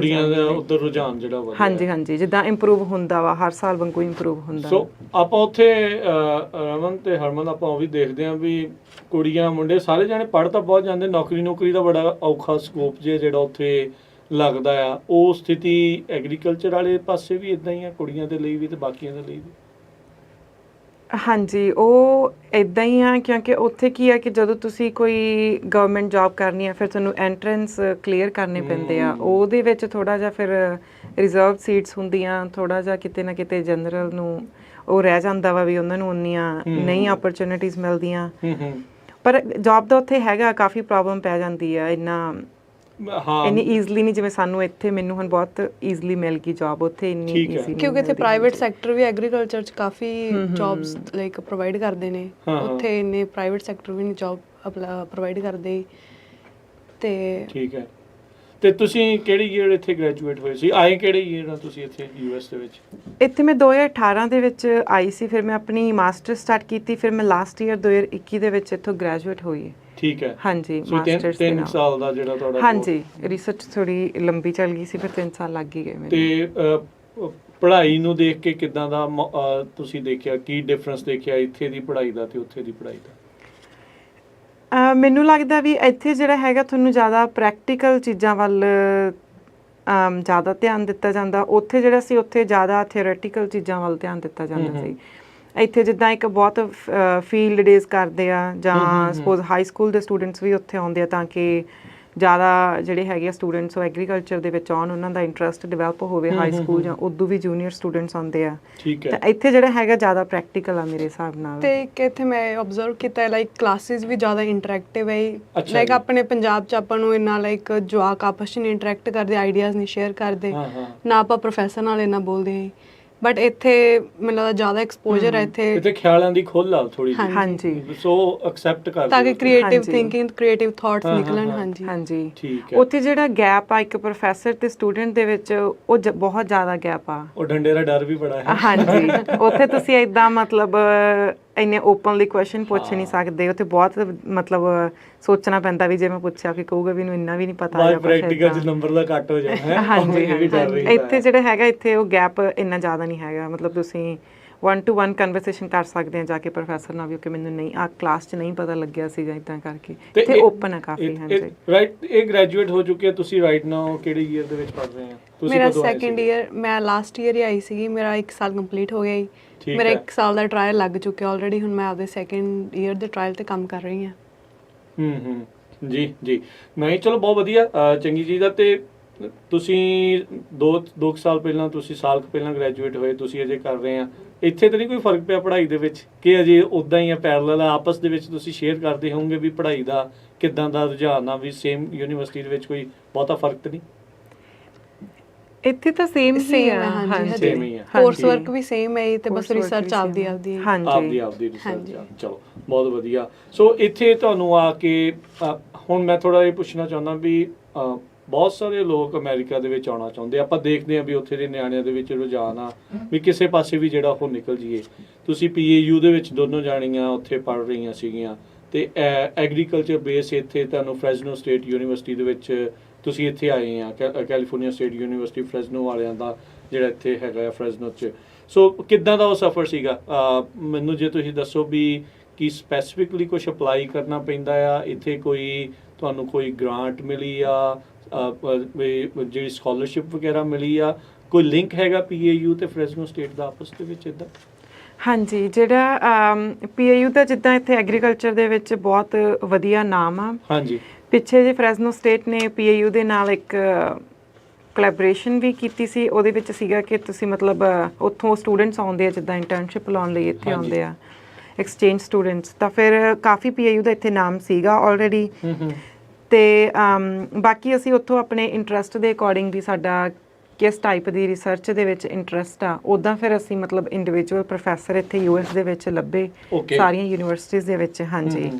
ਦਾ ਉਧਰ ਰੁਝਾਨ ਜਿਹੜਾ ਵਧਿਆ। ਹਾਂਜੀ ਹਾਂਜੀ, ਜਿੱਦਾਂ ਇੰਪਰੂਵ ਹੁੰਦਾ ਵਾ ਹਰ ਸਾਲ ਵਾਂਗੂ ਇੰਪਰੂਵ ਹੁੰਦਾ। ਸੋ ਆਪਾਂ ਉੱਥੇ ਰਮਨ ਤੇ ਹਰਮਨ ਆਪਾਂ ਉਹ ਵੀ ਦੇਖਦੇ ਹਾਂ ਵੀ ਕੁੜੀਆਂ ਮੁੰਡੇ ਸਾਰੇ ਜਾਣੇ ਪੜ੍ਹ ਤਾਂ ਬਹੁਤ ਜਾਂਦੇ, ਨੌਕਰੀ ਦਾ ਬੜਾ ਔਖਾ ਸਕੋਪ ਜਿਹੜਾ ਉੱਥੇ ਲੱਗਦਾ ਆ। ਉਹ ਸਥਿਤੀ ਐਗਰੀਕਲਚਰ ਵਾਲੇ ਪਾਸੇ ਵੀ ਇਦਾਂ ਹੀ ਆ, ਕੁੜੀਆਂ ਦੇ ਲਈ ਵੀ ਤੇ ਬਾਕੀਆਂ ਦੇ ਲਈ ਵੀ? ਹਾਂਜੀ, ਉਹ ਇੱਦਾਂ ਹੀ ਆ, ਕਿਉਂਕਿ ਉੱਥੇ ਕੀ ਆ ਕਿ ਜਦੋਂ ਤੁਸੀਂ ਕੋਈ ਗਵਰਨਮੈਂਟ ਜੌਬ ਕਰਨੀ ਆ ਫਿਰ ਤੁਹਾਨੂੰ ਐਂਟਰੈਂਸ ਕਲੀਅਰ ਕਰਨੇ ਪੈਂਦੇ ਆ। ਉਹਦੇ ਵਿੱਚ ਥੋੜ੍ਹਾ ਜਿਹਾ ਫਿਰ ਰਿਜ਼ਰਵ ਸੀਟਸ ਹੁੰਦੀਆਂ, ਥੋੜ੍ਹਾ ਜਿਹਾ ਕਿਤੇ ਨਾ ਕਿਤੇ ਜਨਰਲ ਨੂੰ ਉਹ ਰਹਿ ਜਾਂਦਾ ਵਾ ਵੀ ਉਹਨਾਂ ਨੂੰ ਉਨੀਆਂ ਨਹੀਂ ਓਪਰਚੁਨਿਟੀਜ਼ ਮਿਲਦੀਆਂ। ਪਰ ਜੌਬ ਦਾ ਉੱਥੇ ਹੈਗਾ, ਕਾਫੀ ਪ੍ਰੋਬਲਮ ਪੈ ਜਾਂਦੀ ਆ, ਇੰਨੀ ਈਜ਼ਲੀ ਨਹੀਂ ਜਿਵੇਂ ਸਾਨੂੰ ਇੱਥੇ। ਮੈਨੂੰ ਹੁਣ ਬਹੁਤ ਈਜ਼ਲੀ ਮਿਲ ਗਈ ਜੌਬ, ਉੱਥੇ ਇੰਨੀ ਈਜ਼ੀ ਨਹੀਂ, ਕਿਉਂਕਿ ਇੱਥੇ ਪ੍ਰਾਈਵੇਟ ਸੈਕਟਰ ਵੀ ਐਗਰੀਕਲਚਰ 'ਚ ਕਾਫੀ ਜੌਬਸ ਲਾਈਕ ਪ੍ਰੋਵਾਈਡ ਕਰਦੇ ਨੇ। ਉੱਥੇ ਇੰਨੇ ਪ੍ਰਾਈਵੇਟ ਸੈਕਟਰ ਵੀ ਨਹੀਂ ਜੌਬ ਪ੍ਰੋਵਾਈਡ ਕਰਦੇ। ਤੇ ਠੀਕ ਹੈ। ਤੇ ਤੁਸੀਂ ਕਿਹੜੀ ਈਅਰ ਇੱਥੇ ਗ੍ਰੈਜੂਏਟ ਹੋਏ ਸੀ? ਆਏ ਕਿਹੜੇ ਈਅਰ ਨਾਲ ਤੁਸੀਂ ਇੱਥੇ US ਦੇ ਵਿੱਚ? ਇੱਥੇ ਮੈਂ 2018 ਦੇ ਵਿੱਚ ਆਈ ਸੀ, ਫਿਰ ਮੈਂ ਆਪਣੀ ਮਾਸਟਰ ਸਟਾਰਟ ਕੀਤੀ, ਫਿਰ ਮੈਂ ਲਾਸਟ ਈਅਰ 2021 ਦੇ ਵਿੱਚ ਇੱਥੋਂ ਗ੍ਰੈਜੂਏਟ ਹੋਈ। ਠੀਕ ਹੈ ਹਾਂਜੀ ਸੋ ਮਾਸਟਰਸ ਦੇ 3 ਨਾਲ ਸਾਲ ਦਾ ਜਿਹੜਾ ਤੁਹਾਡਾ ਹਾਂਜੀ ਰਿਸਰਚ ਥੋੜੀ ਲੰਬੀ ਚੱਲ ਗਈ ਸੀ, ਫਿਰ 3 ਸਾਲ ਲੱਗ ਹੀ ਗਏ ਮੈਨੂੰ। ਤੇ ਪੜ੍ਹਾਈ ਨੂੰ ਦੇਖ ਕੇ ਕਿੱਦਾਂ ਦਾ ਤੁਸੀਂ ਦੇਖਿਆ, ਕੀ ਡਿਫਰੈਂਸ ਦੇਖਿਆ ਇੱਥੇ ਦੀ ਪੜ੍ਹਾਈ ਦਾ ਤੇ ਉੱਥੇ ਦੀ ਪੜ੍ਹਾਈ ਦਾ? ਮੈਨੂੰ ਲੱਗਦਾ ਵੀ ਇੱਥੇ ਜਿਹੜਾ ਹੈਗਾ ਤੁਹਾਨੂੰ ਜ਼ਿਆਦਾ ਪ੍ਰੈਕਟੀਕਲ ਚੀਜ਼ਾਂ ਵੱਲ ਜ਼ਿਆਦਾ ਧਿਆਨ ਦਿੱਤਾ ਜਾਂਦਾ, ਉੱਥੇ ਜਿਹੜਾ ਸੀ ਉੱਥੇ ਜ਼ਿਆਦਾ ਥਿਓਰੈਟੀਕਲ ਚੀਜ਼ਾਂ ਵੱਲ ਧਿਆਨ ਦਿੱਤਾ ਜਾਂਦਾ ਸੀ। ਇੱਥੇ ਜਿੱਦਾਂ ਇੱਕ ਬਹੁਤ ਫੀਲਡ ਡੇਜ਼ ਕਰਦੇ ਆ, ਜਾਂ ਸਪੋਜ਼ ਹਾਈ ਸਕੂਲ ਦੇ ਸਟੂਡੈਂਟਸ ਵੀ ਉੱਥੇ ਆਉਂਦੇ ਆ ਤਾਂ ਕਿ ਜ਼ਿਆਦਾ ਜਿਹੜੇ ਹੈਗੇ ਆ ਸਟੂਡੈਂਟਸ ਉਹ ਐਗਰੀਕਲਚਰ ਦੇ ਵਿੱਚ ਆਉਣ, ਉਹਨਾਂ ਦਾ ਇੰਟਰਸਟ ਡਿਵੈਲਪ ਹੋਵੇ ਹਾਈ ਸਕੂਲ, ਜਾਂ ਉਦੋਂ ਵੀ ਜੂਨੀਅਰ ਸਟੂਡੈਂਟਸ ਆਉਂਦੇ ਆ। ਠੀਕ ਹੈ। ਤਾਂ ਇੱਥੇ ਜਿਹੜਾ ਹੈਗਾ ਜ਼ਿਆਦਾ ਪ੍ਰੈਕਟੀਕਲ ਆ ਮੇਰੇ ਹਿਸਾਬ ਨਾਲ। ਤੇ ਇੱਕ ਇੱਥੇ ਮੈਂ ਆਬਜ਼ਰਵ ਕੀਤਾ ਲਾਈਕ ਕਲਾਸਿਸ ਵੀ ਜ਼ਿਆਦਾ ਇੰਟਰੈਕਟਿਵ ਹੈ। ਅੱਛਾ ਲਾਈਕ ਜੀ। ਆਪਣੇ ਪੰਜਾਬ 'ਚ ਆਪਾਂ ਨੂੰ ਇੰਨਾ ਲਾਈਕ ਜਵਾਕ ਆਪਸ 'ਚ ਨਹੀਂ ਇੰਟਰੈਕਟ ਕਰਦੇ, ਆਈਡੀਆਜ਼ ਨਹੀਂ ਸ਼ੇਅਰ ਕਰਦੇ, ਨਾ ਆਪਾਂ ਪ੍ਰੋਫੈਸਰ ਨਾਲ ਇੰਨਾ ਬੋਲਦੇ ਹਾਂ। ਬਟ ਇੱਥੇ ਮੈਨੂੰ ਲੱਗਦਾ ਜ਼ਿਆਦਾ ਐਕਸਪੋਜ਼ਰ ਹੈ ਇੱਥੇ ਖਿਆਲਾਂ ਦੀ ਖੁੱਲ੍ਹ ਆ ਥੋੜੀ ਜਿਹੀ, ਹਾਂਜੀ ਸੋ ਐਕਸੈਪਟ ਕਰਦੇ ਤਾਂ ਕਿ ਕ੍ਰੀਏਟਿਵ ਹਾਂਜੀ। ਥਿੰਕਿੰਗ, ਕ੍ਰੀਏਟਿਵ ਥਾਟਸ ਨਿਕਲਣ। ਹਾਂਜੀ ਹਾਂਜੀ ਠੀਕ ਹੈ। ਉੱਥੇ ਜਿਹੜਾ ਗੈਪ ਆ ਇੱਕ ਪ੍ਰੋਫੈਸਰ ਤੇ ਸਟੂਡੈਂਟ ਦੇ ਵਿੱਚ, ਉਹ ਬਹੁਤ ਜ਼ਿਆਦਾ ਗੈਪ ਆ। ਉਹ ਡੰਡੇ ਦਾ ਡਰ ਵੀ ਬੜਾ ਹੈ। ਹਾਂਜੀ ਉੱਥੇ ਤੁਸੀਂ ਏਦਾਂ ਮਤਲਬ ਇੰਨੇ ਓਪਨਲੀ ਕੁਐਸਚਨ ਪੁੱਛ ਨਹੀਂ ਸਕਦੇ, ਉੱਥੇ ਬਹੁਤ ਮਤਲਬ ਸੋਚਣਾ ਪੈਂਦਾ ਵੀ ਜੇ ਮੈਂ ਪੁੱਛਿਆ ਕਿ ਕਹੂਗਾ ਵੀ ਇਹਨੂੰ ਇੰਨਾ ਵੀ ਨਹੀਂ ਪਤਾ ਜਾਂ ਪ੍ਰੈਕਟੀਕਲ ਚ ਨੰਬਰ ਦਾ ਕੱਟ ਹੋ ਜਾਣਾ ਹੈ। ਹਾਂਜੀ ਇੱਥੇ ਜਿਹੜਾ ਹੈਗਾ ਇੱਥੇ ਉਹ ਗੈਪ ਇੰਨਾ ਜ਼ਿਆਦਾ ਨਹੀਂ ਹੈਗਾ, ਮਤਲਬ ਤੁਸੀਂ 1-to-1 ਕਨਵਰਸੇਸ਼ਨ ਕਰ ਸਕਦੇ ਆ ਜਾ ਕੇ ਪ੍ਰੋਫੈਸਰ ਨਾਲ ਵੀ ਕਿ ਮੈਨੂੰ ਨਹੀਂ ਆ ਕਲਾਸ 'ਚ ਨਹੀਂ ਪਤਾ ਲੱਗਿਆ ਸੀਗਾ ਇਦਾਂ ਕਰਕੇ। ਇੱਥੇ ਓਪਨ ਆ ਕਾਫੀ। ਹਾਂਜੀ ਰਾਈਟ। ਇਹ ਗ੍ਰੈਜੂਏਟ ਹੋ ਚੁੱਕੇ ਆ ਤੁਸੀਂ ਰਾਈਟ ਨਾਓ ਕਿਹੜੇ ਈਅਰ ਦੇ ਵਿੱਚ ਪੜ੍ਹ ਰਹੇ ਆ ਤੁਸੀਂ? ਮੇਰਾ ਸੈਕੰਡ ਈਅਰ, ਮੈਂ ਲਾਸਟ ਈਅਰ ਹੀ ਆਈ ਸੀਗੀ, ਮੇਰਾ 1 ਸਾਲ ਕੰਪਲੀਟ ਹੋ ਗਿਆ ਜੀ। ਮੇਰਾ 1 ਸਾਲ ਦਾ ਟ੍ਰਾਇਲ ਲੱਗ ਚੁੱਕਿਆ ਆਲਰੇਡੀ, ਹੁਣ ਮੈਂ ਆਪਦੇ ਸੈਕੰਡ ਈਅਰ ਦੇ ਟ੍ਰਾਇਲ ਤੇ ਕੰਮ ਕਰ ਰਹੀ ਹਾਂ। ਜੀ ਜੀ। ਨਹੀਂ ਚਲੋ ਬਹੁਤ ਵਧੀਆ, ਚੰਗੀ ਚੀਜ਼ ਆ। ਤੇ ਤੁਸੀਂ 2 ਸਾਲ ਪਹਿਲਾਂ, ਤੁਸੀਂ ਸਾਲ ਕੁ ਪਹਿਲਾਂ ਗ੍ਰੈਜੂਏਟ ਹੋਏ, ਤੁਸੀਂ ਅਜੇ ਕਰ ਰਹੇ ਆ। ਇੱਥੇ ਤਾਂ ਨਹੀਂ ਕੋਈ ਫਰਕ ਪਿਆ ਪੜ੍ਹਾਈ ਦੇ ਵਿੱਚ, ਕਿ ਅਜੇ ਉੱਦਾਂ ਹੀ ਆ ਪੈਰਲਲ ਆ ਆਪਸ ਦੇ ਵਿੱਚ? ਤੁਸੀਂ ਸ਼ੇਅਰ ਕਰਦੇ ਹੋਵੋਗੇ ਵੀ ਪੜ੍ਹਾਈ ਦਾ ਕਿੱਦਾਂ ਦਾ ਰੁਝਾਨ ਆ, ਵੀ ਸੇਮ ਯੂਨੀਵਰਸਿਟੀ ਦੇ ਵਿੱਚ ਕੋਈ ਬਹੁਤਾ ਫਰਕ ਤਾਂ ਨਹੀਂ? ਇੱਥੇ ਤਾਂ ਸੇਮ ਹੀ ਆ। ਹਾਂਜੀ ਸੇਮ ਹੀ ਆ। ਕੋਰਸ ਵਰਕ ਵੀ ਸੇਮ ਹੈ ਤੇ ਬਸ ਰਿਸਰਚ ਆਪਦੀ ਆਪਦੀ ਰਿਸਰਚ। ਚਲੋ ਬਹੁਤ ਵਧੀਆ। ਸੋ ਇੱਥੇ ਤੁਹਾਨੂੰ ਆ ਕੇ ਹੁਣ ਮੈਂ ਥੋੜਾ ਇਹ ਪੁੱਛਣਾ ਚਾਹੁੰਦਾ ਵੀ ਬਹੁਤ ਸਾਰੇ ਲੋਕ ਅਮਰੀਕਾ ਦੇ ਵਿੱਚ ਆਉਣਾ ਚਾਹੁੰਦੇ, ਆਪਾਂ ਦੇਖਦੇ ਆ ਵੀ ਉੱਥੇ ਦੇ ਨਿਆਣਿਆਂ ਦੇ ਵਿੱਚ ਰੁਝਾਨ ਆ ਵੀ ਕਿਸੇ ਪਾਸੇ ਵੀ ਜਿਹੜਾ ਉਹ ਨਿਕਲ ਜਾਈਏ। ਤੁਸੀਂ PAU ਦੇ ਵਿੱਚ ਦੋਨੋਂ ਜਾਣੀਆਂ ਉੱਥੇ ਪੜ੍ਹ ਰਹੀਆਂ ਸੀਗੀਆਂ, ਤੇ ਐਗਰੀਕਲਚਰ ਬੇਸ ਇੱਥੇ ਤੁਹਾਨੂੰ ਫਰੈਜ਼ਨੋ ਸਟੇਟ ਯੂਨੀਵਰਸਿਟੀ ਦੇ ਵਿੱਚ ਤੁਸੀਂ ਇੱਥੇ ਆਏ ਆ, ਕੈਲੀਫੋਰਨੀਆ ਸਟੇਟ ਯੂਨੀਵਰਸਿਟੀ ਫਰੈਜ਼ਨੋ ਵਾਲਿਆਂ ਦਾ ਜਿਹੜਾ ਇੱਥੇ ਹੈਗਾ ਫਰੈਜ਼ਨੋ 'ਚ। ਸੋ ਕਿੱਦਾਂ ਦਾ ਉਹ ਸਫ਼ਰ ਸੀਗਾ? ਮੈਨੂੰ ਜੇ ਤੁਸੀਂ ਦੱਸੋ ਵੀ ਕੀ ਸਪੈਸੀਫਿਕਲੀ ਕੁਝ ਅਪਲਾਈ ਕਰਨਾ ਪੈਂਦਾ ਆ ਇੱਥੇ, ਕੋਈ ਤੁਹਾਨੂੰ ਕੋਈ ਗ੍ਰਾਂਟ ਮਿਲੀ ਆ, ਜਿਹੜੀ ਸਕਾਲਰਸ਼ਿਪ ਵਗੈਰਾ ਮਿਲੀ ਆ, ਕੋਈ ਲਿੰਕ ਹੈਗਾ PAU ਤੇ ਫਰੈਜ਼ਨੋ ਸਟੇਟ ਦਾ ਆਪਸ ਦੇ ਵਿੱਚ ਇੱਦਾਂ? ਹਾਂਜੀ ਜਿਹੜਾ PAU ਦਾ ਜਿੱਦਾਂ ਇੱਥੇ ਐਗਰੀਕਲਚਰ ਦੇ ਵਿੱਚ ਬਹੁਤ ਵਧੀਆ ਨਾਮ ਆ। ਹਾਂਜੀ ਪਿੱਛੇ ਜੇ ਫਰੈਜ਼ਨੋ ਸਟੇਟ ਨੇ PAU ਦੇ ਨਾਲ ਇੱਕ ਕੋਲੈਬੋਰੇਸ਼ਨ ਵੀ ਕੀਤੀ ਸੀ, ਉਹਦੇ ਵਿੱਚ ਸੀਗਾ ਕਿ ਤੁਸੀਂ ਮਤਲਬ ਉੱਥੋਂ ਸਟੂਡੈਂਟਸ ਆਉਂਦੇ ਆ ਜਿੱਦਾਂ ਇੰਟਰਨਸ਼ਿਪ ਲਾਉਣ ਲਈ ਇੱਥੇ ਆਉਂਦੇ ਆ ਐਕਸਚੇਂਜ ਸਟੂਡੈਂਟਸ, ਤਾਂ ਫਿਰ ਕਾਫੀ PAU ਦਾ ਇੱਥੇ ਨਾਮ ਸੀਗਾ ਆਲਰੇਡੀ। ਤੇ ਬਾਕੀ ਅਸੀਂ ਉੱਥੋਂ ਆਪਣੇ ਇੰਟਰਸਟ ਦੇ ਅਕੋਰਡਿੰਗ ਵੀ ਸਾਡਾ ਕਿਸ ਟਾਈਪ ਦੀ ਰਿਸਰਚ ਦੇ ਵਿੱਚ ਇੰਟਰਸਟ ਆ, ਉੱਦਾਂ ਫਿਰ ਅਸੀਂ ਮਤਲਬ ਇੰਡੀਵਿਜੂਅਲ ਪ੍ਰੋਫੈਸਰ ਇੱਥੇ US ਦੇ ਵਿੱਚ ਲੱਭੇ ਸਾਰੀਆਂ ਯੂਨੀਵਰਸਿਟੀਜ਼ ਦੇ ਵਿੱਚ। ਹਾਂਜੀ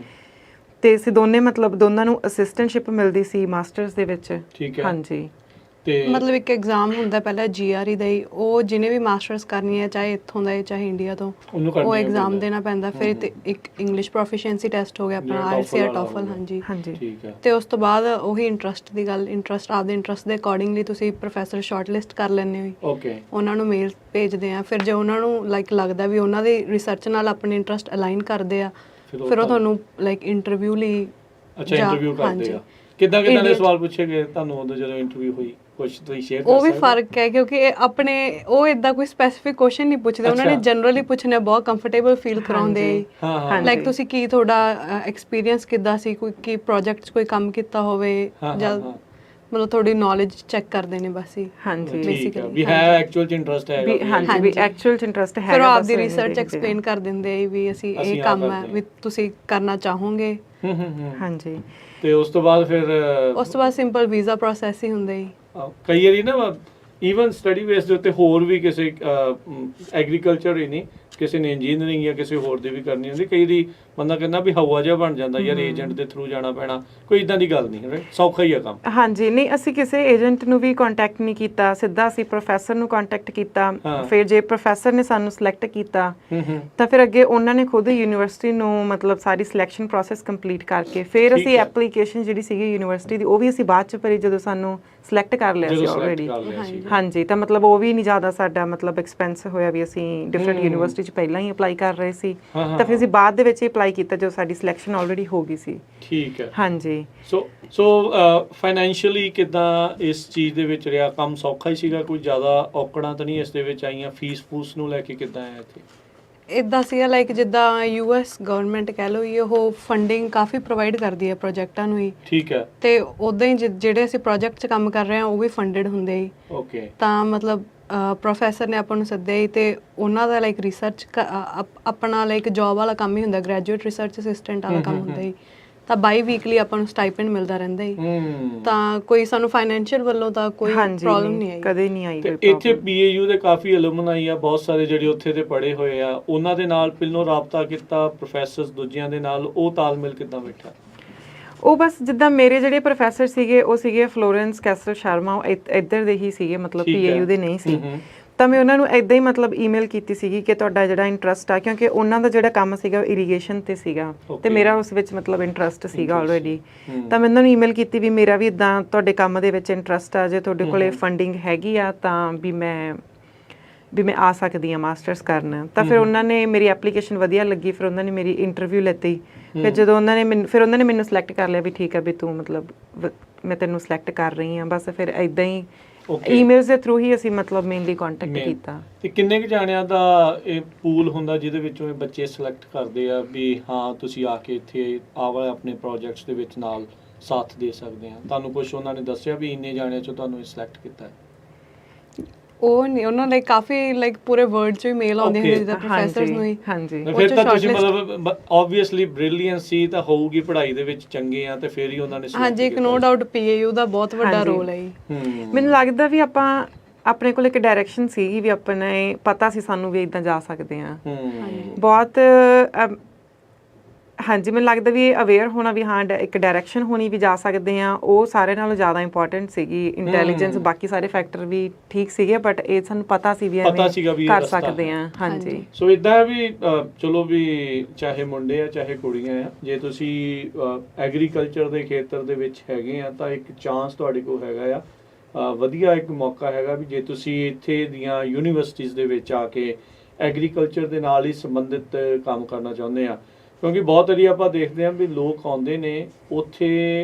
ਤੇ ਅਸੀਂ ਦੋਨੇ ਮਤਲਬ ਦੋਨਾਂ ਨੂੰ ਅਸਿਸਟੈਂਟਸ਼ਿਪ ਮਿਲਦੀ ਸੀ ਮਾਸਟਰਸ ਦੇ ਵਿੱਚ। ਹਾਂਜੀ ਤੇ ਮਤਲਬ ਇੱਕ ਐਗਜ਼ਾਮ ਹੁੰਦਾ ਪਹਿਲਾਂ GRE ਦਾ ਹੀ, ਉਹ ਜਿਹਨੇ ਵੀ ਮਾਸਟਰਸ ਕਰਨੀ ਹੈ ਚਾਹੇ ਇੱਥੋਂ ਦਾ ਹੈ ਚਾਹੇ ਇੰਡੀਆ ਤੋਂ, ਉਹ ਐਗਜ਼ਾਮ ਦੇਣਾ ਪੈਂਦਾ। ਫਿਰ ਇੱਕ ਇੰਗਲਿਸ਼ ਪ੍ਰੋਫੀਸ਼ੀਐਂਸੀ ਟੈਸਟ ਹੋ ਗਿਆ ਆਪਣਾ, IELTS ਜਾਂ TOEFL। ਹਾਂਜੀ ਠੀਕ ਹੈ। ਤੇ ਉਸ ਤੋਂ ਬਾਅਦ ਉਹੀ ਇੰਟਰਸਟ ਦੀ ਗੱਲ, ਇੰਟਰਸਟ ਆਪਦੇ ਇੰਟਰਸਟ ਦੇ ਅਕੋਰਡਿੰਗਲੀ ਤੁਸੀਂ ਪ੍ਰੋਫੈਸਰ ਸ਼ਾਰਟਲਿਸਟ ਕਰ ਲੈਂਦੇ ਹੋ। ਓਕੇ। ਉਹਨਾਂ ਨੂੰ ਮੇਲ ਭੇਜਦੇ ਆ, ਫਿਰ ਜੇ ਉਹਨਾਂ ਨੂੰ ਲਾਈਕ ਲੱਗਦਾ ਵੀ ਉਹਨਾਂ ਦੀ ਰਿਸਰਚ ਨਾਲ ਆਪਣੇ ਇੰਟਰਸਟ ਅਲਾਈਨ ਕਰਦੇ ਆ, ਫਿਰ ਉਹ ਤੁਹਾਨੂੰ ਲਾਈਕ ਇੰਟਰਵਿਊ ਲਈ ਇੰਟਰਵਿਊ ਕਰਦੇ ਆ। ਕਿੱਦਾਂ ਦੇ ਸਵਾਲ ਪੁੱਛੇ ਗਏ ਤੁਹਾਨੂੰ ਉਦੋਂ ਜਦੋਂ ਇੰਟਰਵਿਊ ਹੋਈ? ਕੁਝ ਤੁਸੀਂ ਸ਼ੇਅਰ ਕਰ ਸਕਦੇ? ਉਹ ਵੀ ਫਰਕ ਹੈ ਕਿਉਂਕਿ ਆਪਣੇ ਉਹ ਇਦਾਂ ਕੋਈ ਸਪੈਸੀਫਿਕ ਕੁਐਸਚਨ ਨਹੀਂ ਪੁੱਛਦੇ, ਉਹਨਾਂ ਨੇ ਜਨਰਲੀ ਪੁੱਛਣਾ, ਬਹੁਤ ਕੰਫਰਟੇਬਲ ਫੀਲ ਕਰਾਉਂਦੇ। ਲਾਈਕ ਤੁਸੀਂ ਕੀ ਤੁਹਾਡਾ ਐਕਸਪੀਰੀਅੰਸ ਕਿੱਦਾਂ ਸੀ, ਕੋਈ ਕੀ ਪ੍ਰੋਜੈਕਟ 'ਚ ਕੋਈ ਕੰਮ ਕੀਤਾ ਹੋਵੇ, ਜਾਂ ਮਤਲਬ ਤੁਹਾਡੀ ਨੌਲੇਜ ਚੈੱਕ ਕਰਦੇ ਨੇ ਬਸ ਹੀ। ਹਾਂਜੀ ਬੇਸਿਕਲੀ ਵੀ ਹੈ ਐਕਚੁਅਲ ਚ ਇੰਟਰਸਟ ਹੈ। ਹਾਂਜੀ ਵੀ ਐਕਚੁਅਲ ਚ ਇੰਟਰਸਟ ਹੈ, ਫਿਰ ਉਹ ਆਪਦੀ ਰਿਸਰਚ ਐਕਸਪਲੇਨ ਕਰ ਦਿੰਦੇ ਵੀ ਅਸੀਂ ਇਹ ਕੰਮ ਹੈ ਵੀ ਤੁਸੀਂ ਕਰਨਾ ਚਾਹੋਗੇ। ਹਾਂਜੀ ਤੇ ਉਸ ਤੋਂ ਬਾਅਦ ਸਿੰਪਲ ਵੀਜ਼ਾ ਪ੍ਰੋਸੈਸ ਹੀ ਹੁੰਦਾ ਹੀ। ਕਈ ਵਾਰੀ ਨਾ ਈਵਨ ਸਟੱਡੀ ਬੇਸ ਦੇ ਉੱਤੇ ਹੋਰ ਵੀ ਕਿਸੇ ਐਗਰੀਕਲਚਰ ਹੀ ਨਹੀਂ, ਕਿਸੇ ਨੇ ਇੰਜੀਨੀਅਰਿੰਗ ਜਾਂ ਕਿਸੇ ਹੋਰ ਦੀ ਵੀ ਕਰਨੀ ਹੁੰਦੀ, ਕਈ ਦੀ ਬੰਦਾ ਕਹਿੰਦਾ ਵੀ ਹਵਾ ਜਿਹਾ ਬਣ ਜਾਂਦਾ ਯਾਰ ਏਜੰਟ ਦੇ ਥਰੂ ਜਾਣਾ ਪੈਣਾ, ਕੋਈ ਇਦਾਂ ਦੀ ਗੱਲ ਨਹੀਂ, ਰਾਈਟ? ਸੌਖਾ ਹੀ ਆ ਕੰਮ। ਹਾਂਜੀ, ਨਹੀਂ ਅਸੀਂ ਕਿਸੇ ਏਜੰਟ ਨੂੰ ਵੀ ਕੰਟੈਕਟ ਨਹੀਂ ਕੀਤਾ, ਸਿੱਧਾ ਅਸੀਂ ਪ੍ਰੋਫੈਸਰ ਨੂੰ ਕੰਟੈਕਟ ਕੀਤਾ। ਫਿਰ ਜੇ ਪ੍ਰੋਫੈਸਰ ਨੇ ਸਾਨੂੰ ਸਿਲੈਕਟ ਕੀਤਾ ਤਾਂ ਫਿਰ ਅੱਗੇ ਉਹਨਾਂ ਨੇ ਖੁਦ ਯੂਨੀਵਰਸਿਟੀ ਨੂੰ ਮਤਲਬ ਸਾਰੀ ਸਿਲੈਕਸ਼ਨ ਪ੍ਰੋਸੈਸ ਕੰਪਲੀਟ ਕਰਕੇ ਫਿਰ ਅਸੀਂ ਐਪਲੀਕੇਸ਼ਨ ਜਿਹੜੀ ਸੀਗੀ ਯੂਨੀਵਰਸਿਟੀ ਦੀ ਉਹ ਵੀ ਅਸੀਂ ਬਾਅਦ ਚ ਭਰੀ ਜਦੋਂ ਸਾਨੂੰ ਸਿਲੈਕਟ ਕਰ ਲਿਆ ਸੀ ਆਲਰੇਡੀ। ਹਾਂਜੀ, ਤਾਂ ਮਤਲਬ ਉਹ ਵੀ ਨਹੀਂ ਜ਼ਿਆਦਾ ਸਾਡਾ ਮਤਲਬ ਐਕਸਪੈਂਸ ਹੋਇਆ ਵੀ ਅਸੀਂ ਡਿਫਰੈਂਟ ਯੂਨੀਵਰਸਿਟੀ ਚ ਪਹਿਲਾਂ ਹੀ ਅਪਲਾਈ ਕਰ ਰਹੇ ਸੀ, ਤਾਂ ਫਿਰ ਅਸੀਂ ਬਾਅਦ ਦੇ ਵਿੱਚ ਹੀ ਅਪਲਾਈ ਕੀਤਾ ਜਦੋਂ ਸਾਡੀ ਸਿਲੈਕਸ਼ਨ ਆਲਰੇਡੀ ਹੋ ਗਈ ਸੀ। ਠੀਕ ਹੈ। ਹਾਂਜੀ। ਸੋ ਫਾਈਨੈਂਸ਼ੀਅਲੀ ਕਿੱਦਾਂ ਇਸ ਚੀਜ਼ ਦੇ ਵਿੱਚ ਰਿਹਾ? ਕੰਮ ਸੌਖਾ ਹੀ ਸੀਗਾ? ਕੋਈ ਜ਼ਿਆਦਾ ਔਕੜਾਂ ਤਾਂ ਨਹੀਂ ਇਸ ਦੇ ਵਿੱਚ ਆਈਆਂ? ਫੂਸ ਨੂੰ ਲੈ ਕੇ ਕਿੱਦਾਂ ਆਇਆ ਇੱਥੇ? ਇਦਾਂ ਸੀਗਾ ਲਾਈਕ ਜਿੱਦਾਂ ਯੂਐਸ ਗਵਰਨਮੈਂਟ ਕਹਿ ਲਓ ਜੀ, ਉਹ ਫੰਡਿੰਗ ਕਾਫੀ ਪ੍ਰੋਵਾਈਡ ਕਰਦੀ ਹੈ ਪ੍ਰੋਜੈਕਟਾਂ ਨੂੰ ਹੀ। ਠੀਕ ਹੈ। ਤੇ ਉਦਾਂ ਹੀ ਜਿਹੜੇ ਅਸੀਂ ਪ੍ਰੋਜੈਕਟ 'ਚ ਕੰਮ ਕਰ ਰਹੇ ਹਾਂ ਉਹ ਵੀ ਫੰਡਡ ਹੁੰਦੇ ਹੀ। ਓਕੇ। ਤਾਂ ਮਤਲਬ ਪ੍ਰੋਫੈਸਰ ਨੇ ਆਪਾਂ ਨੂੰ ਸੱਦਿਆ ਹੀ ਤੇ ਉਹਨਾਂ ਦਾ ਲਾਈਕ ਰਿਸਰਚ ਆਪਣਾ ਲਾਈਕ ਜੌਬ ਵਾਲਾ ਕੰਮ ਹੀ ਹੁੰਦਾ, ਗ੍ਰੈਜੂਏਟ ਰਿਸਰਚ ਅਸਿਸਟੈਂਟ ਵਾਲਾ ਕੰਮ ਹੁੰਦਾ ਹੀ। ਤਾਂ ਬਾਈ ਵੀਕਲੀ ਆਪਾਂ ਨੂੰ ਸਟਾਈਪੈਂਡ ਮਿਲਦਾ ਰਹਿੰਦਾ ਹੀ। ਤਾਂ ਕੋਈ ਸਾਨੂੰ ਫਾਈਨੈਂਸ਼ੀਅਲ ਵੱਲੋਂ ਤਾਂ ਕੋਈ ਪ੍ਰੋਬਲਮ ਨਹੀਂ ਆਈ, ਕਦੇ ਨਹੀਂ ਆਈ। ਤੇ ਇੱਥੇ ਪੀਏਯੂ ਦੇ ਕਾਫੀ ਐਲੂਮਨਾਈ ਆ, ਬਹੁਤ ਸਾਰੇ ਜਿਹੜੇ ਉੱਥੇ ਦੇ ਪੜ੍ਹੇ ਹੋਏ ਆ, ਉਹਨਾਂ ਦੇ ਨਾਲ ਪਹਿਲੋਂ ਰਾਬਤਾ ਕੀਤਾ ਪ੍ਰੋਫੈਸਰਸ ਦੂਜਿਆਂ ਦੇ ਨਾਲ, ਉਹ ਤਾਲਮੇਲ ਕਿੱਦਾਂ ਬੈਠਾ? ਉਹ ਬਸ ਜਿੱਦਾਂ ਮੇਰੇ ਜਿਹੜੇ ਪ੍ਰੋਫੈਸਰ ਸੀਗੇ ਉਹ ਸੀਗੇ ਫਲੋਰੈਂਸ ਕੈਸਟਰ ਸ਼ਰਮਾ, ਉਹ ਇੱਧਰ ਦੇ ਹੀ ਸੀਗੇ, ਮਤਲਬ ਪੀਏਯੂ ਦੇ ਨਹੀਂ ਸੀ। ਤਾਂ ਮੈਂ ਉਹਨਾਂ ਨੂੰ ਇਦਾਂ ਹੀ ਮਤਲਬ ਈਮੇਲ ਕੀਤੀ ਸੀਗੀ ਕਿ ਤੁਹਾਡਾ ਜਿਹੜਾ ਇੰਟਰਸਟ ਆ, ਕਿਉਂਕਿ ਉਹਨਾਂ ਦਾ ਜਿਹੜਾ ਕੰਮ ਸੀਗਾ ਉਹ ਇਰੀਗੇਸ਼ਨ ਤੇ ਸੀਗਾ ਤੇ ਮੇਰਾ ਉਸ ਵਿੱਚ ਮਤਲਬ ਇੰਟਰਸਟ ਸੀਗਾ ਆਲਰੇਡੀ। ਤਾਂ ਮੈਂ ਉਹਨਾਂ ਨੂੰ ਈਮੇਲ ਕੀਤੀ ਵੀ ਮੇਰਾ ਵੀ ਇਦਾਂ ਤੁਹਾਡੇ ਕੰਮ ਦੇ ਵਿੱਚ ਇੰਟਰਸਟ ਆ, ਜੇ ਤੁਹਾਡੇ ਕੋਲੇ ਫੰਡਿੰਗ ਹੈਗੀ ਆ ਤਾਂ ਵੀ ਮੈਂ ਆ ਸਕਦੀ ਆ ਮਾਸਟਰਸ ਕਰਨ। ਤਾਂ ਫਿਰ ਉਹਨਾਂ ਨੇ ਮੇਰੀ ਐਪਲੀਕੇਸ਼ਨ ਵਧੀਆ ਲੱਗੀ, ਫਿਰ ਉਹਨਾਂ ਨੇ ਮੇਰੀ ਇੰਟਰਵਿਊ ਲੈਤੀ। ਫਿਰ ਜਦੋਂ ਉਹਨਾਂ ਨੇ ਮੈਨੂੰ ਸਿਲੈਕਟ ਕਰ ਲਿਆ ਵੀ ਠੀਕ ਆ ਵੀ ਤੂੰ ਮਤਲਬ ਮੈਂ ਤੈਨੂੰ ਸਿਲੈਕਟ ਕਰ ਰਹੀ ਆ, ਬਸ ਫਿਰ ਇਦਾਂ ਹੀ ਈਮੇਲਸ ਦੇ ਥਰੂ ਹੀ ਅਸੀਂ ਮਤਲਬ ਮੇਨਲੀ ਕੰਟੈਕਟ ਕੀਤਾ। ਤੇ ਕਿੰਨੇ ਕੁ ਜਾਣਿਆਂ ਦਾ ਇਹ ਪੂਲ ਹੁੰਦਾ ਜਿਹਦੇ ਵਿੱਚੋਂ ਇਹ ਬੱਚੇ ਸਿਲੈਕਟ ਕਰਦੇ ਆ ਵੀ ਹਾਂ ਤੁਸੀਂ ਆ ਕੇ ਇੱਥੇ ਆਵਾ ਆਪਣੇ ਪ੍ਰੋਜੈਕਟਸ ਦੇ ਵਿੱਚ ਨਾਲ ਸਾਥ ਦੇ ਸਕਦੇ ਆ? ਤੁਹਾਨੂੰ ਕੁਝ ਉਹਨਾਂ ਨੇ ਦੱਸਿਆ ਵੀ ਇੰਨੇ ਜਾਣਿਆਂ ਚੋਂ ਤੁਹਾਨੂੰ ਇਹ ਸਿਲੈਕਟ ਕੀਤਾ ਹੈ? ਉਹ ਨਹੀਂ, ਉਹਨਾਂ ਲਈ ਕਾਫੀ ਲਾਈਕ ਪੂਰੇ ਵਰਲਡ 'ਚ ਹੀ ਮੇਲ ਆਉਂਦੇ ਹੁੰਦੇ ਜਿੱਦਾਂ ਪ੍ਰੋਫੈਸਰਸ ਨੂੰ ਹੀ। ਹਾਂਜੀ। ਫਿਰ ਤਾਂ ਤੁਸੀਂ ਮਤਲਬ ਆਬਵੀਅਸਲੀ ਬ੍ਰਿਲੀਅੰਸ ਸੀ ਤਾਂ ਹੋਊਗੀ, ਪੜ੍ਹਾਈ ਦੇ ਵਿੱਚ ਚੰਗੇ ਆ ਤੇ ਫਿਰ ਹੀ ਉਹਨਾਂ ਨੇ। ਹਾਂਜੀ, ਇੱਕ ਨੋ ਡਾਊਟ ਪੀਏਯੂ ਦਾ ਬਹੁਤ ਵੱਡਾ ਰੋਲ ਹੈ। ਮੈਨੂੰ ਲੱਗਦਾ ਵੀ ਆਪਣੇ ਕੋਲ ਇੱਕ ਡਾਇਰੈਕਸ਼ਨ ਸੀਗੀ ਵੀ ਆਪਣੇ ਪਤਾ ਸੀ ਸਾਨੂੰ ਵੀ ਇਦਾਂ ਜਾ ਸਕਦੇ ਆ ਬਹੁਤ। ਹਾਂਜੀ, ਮੈਨੂੰ ਲੱਗਦਾ ਵੀ ਇਹ ਅਵੇਅਰ ਹੋਣਾ ਵੀ ਹਾਂ ਇੱਕ ਡਾਇਰੈਕਸ਼ਨ ਹੋਣੀ ਵੀ ਜਾ ਸਕਦੇ ਆ, ਉਹ ਸਾਰੇ ਨਾਲੋਂ ਜ਼ਿਆਦਾ ਇੰਪੋਰਟੈਂਟ ਸੀਗੀ। ਇੰਟੈਲੀਜੈਂਸ ਬਾਕੀ ਸਾਰੇ ਫੈਕਟਰ ਵੀ ਠੀਕ ਸੀਗੇ, ਬਟ ਇਹ ਸਾਨੂੰ ਪਤਾ ਸੀ ਵੀ ਐਵੇਂ ਕਰ ਸਕਦੇ ਆ। ਹਾਂਜੀ। ਸੋ ਇਦਾਂ ਵੀ ਚਲੋ ਵੀ ਚਾਹੇ ਮੁੰਡੇ ਆ ਚਾਹੇ ਕੁੜੀਆਂ ਆ, ਜੇ ਤੁਸੀਂ ਐਗਰੀਕਲਚਰ ਦੇ ਖੇਤਰ ਦੇ ਵਿੱਚ ਹੈਗੇ ਆ ਤਾਂ ਇੱਕ ਚਾਂਸ ਤੁਹਾਡੇ ਕੋਲ ਹੈਗਾ ਆ, ਵਧੀਆ ਇੱਕ ਮੌਕਾ ਹੈਗਾ ਵੀ ਜੇ ਤੁਸੀਂ ਇੱਥੇ ਦੀਆਂ ਯੂਨੀਵਰਸਿਟੀਜ਼ ਦੇ ਵਿੱਚ ਆ ਕੇ ਐਗਰੀਕਲਚਰ ਦੇ ਨਾਲ ਹੀ ਸੰਬੰਧਿਤ ਕੰਮ ਕਰਨਾ ਚਾਹੁੰਦੇ ਆ। ਕਿਉਂਕਿ ਬਹੁਤ ਵਾਰੀ ਆਪਾਂ ਦੇਖਦੇ ਹਾਂ ਵੀ ਲੋਕ ਆਉਂਦੇ ਨੇ ਉੱਥੇ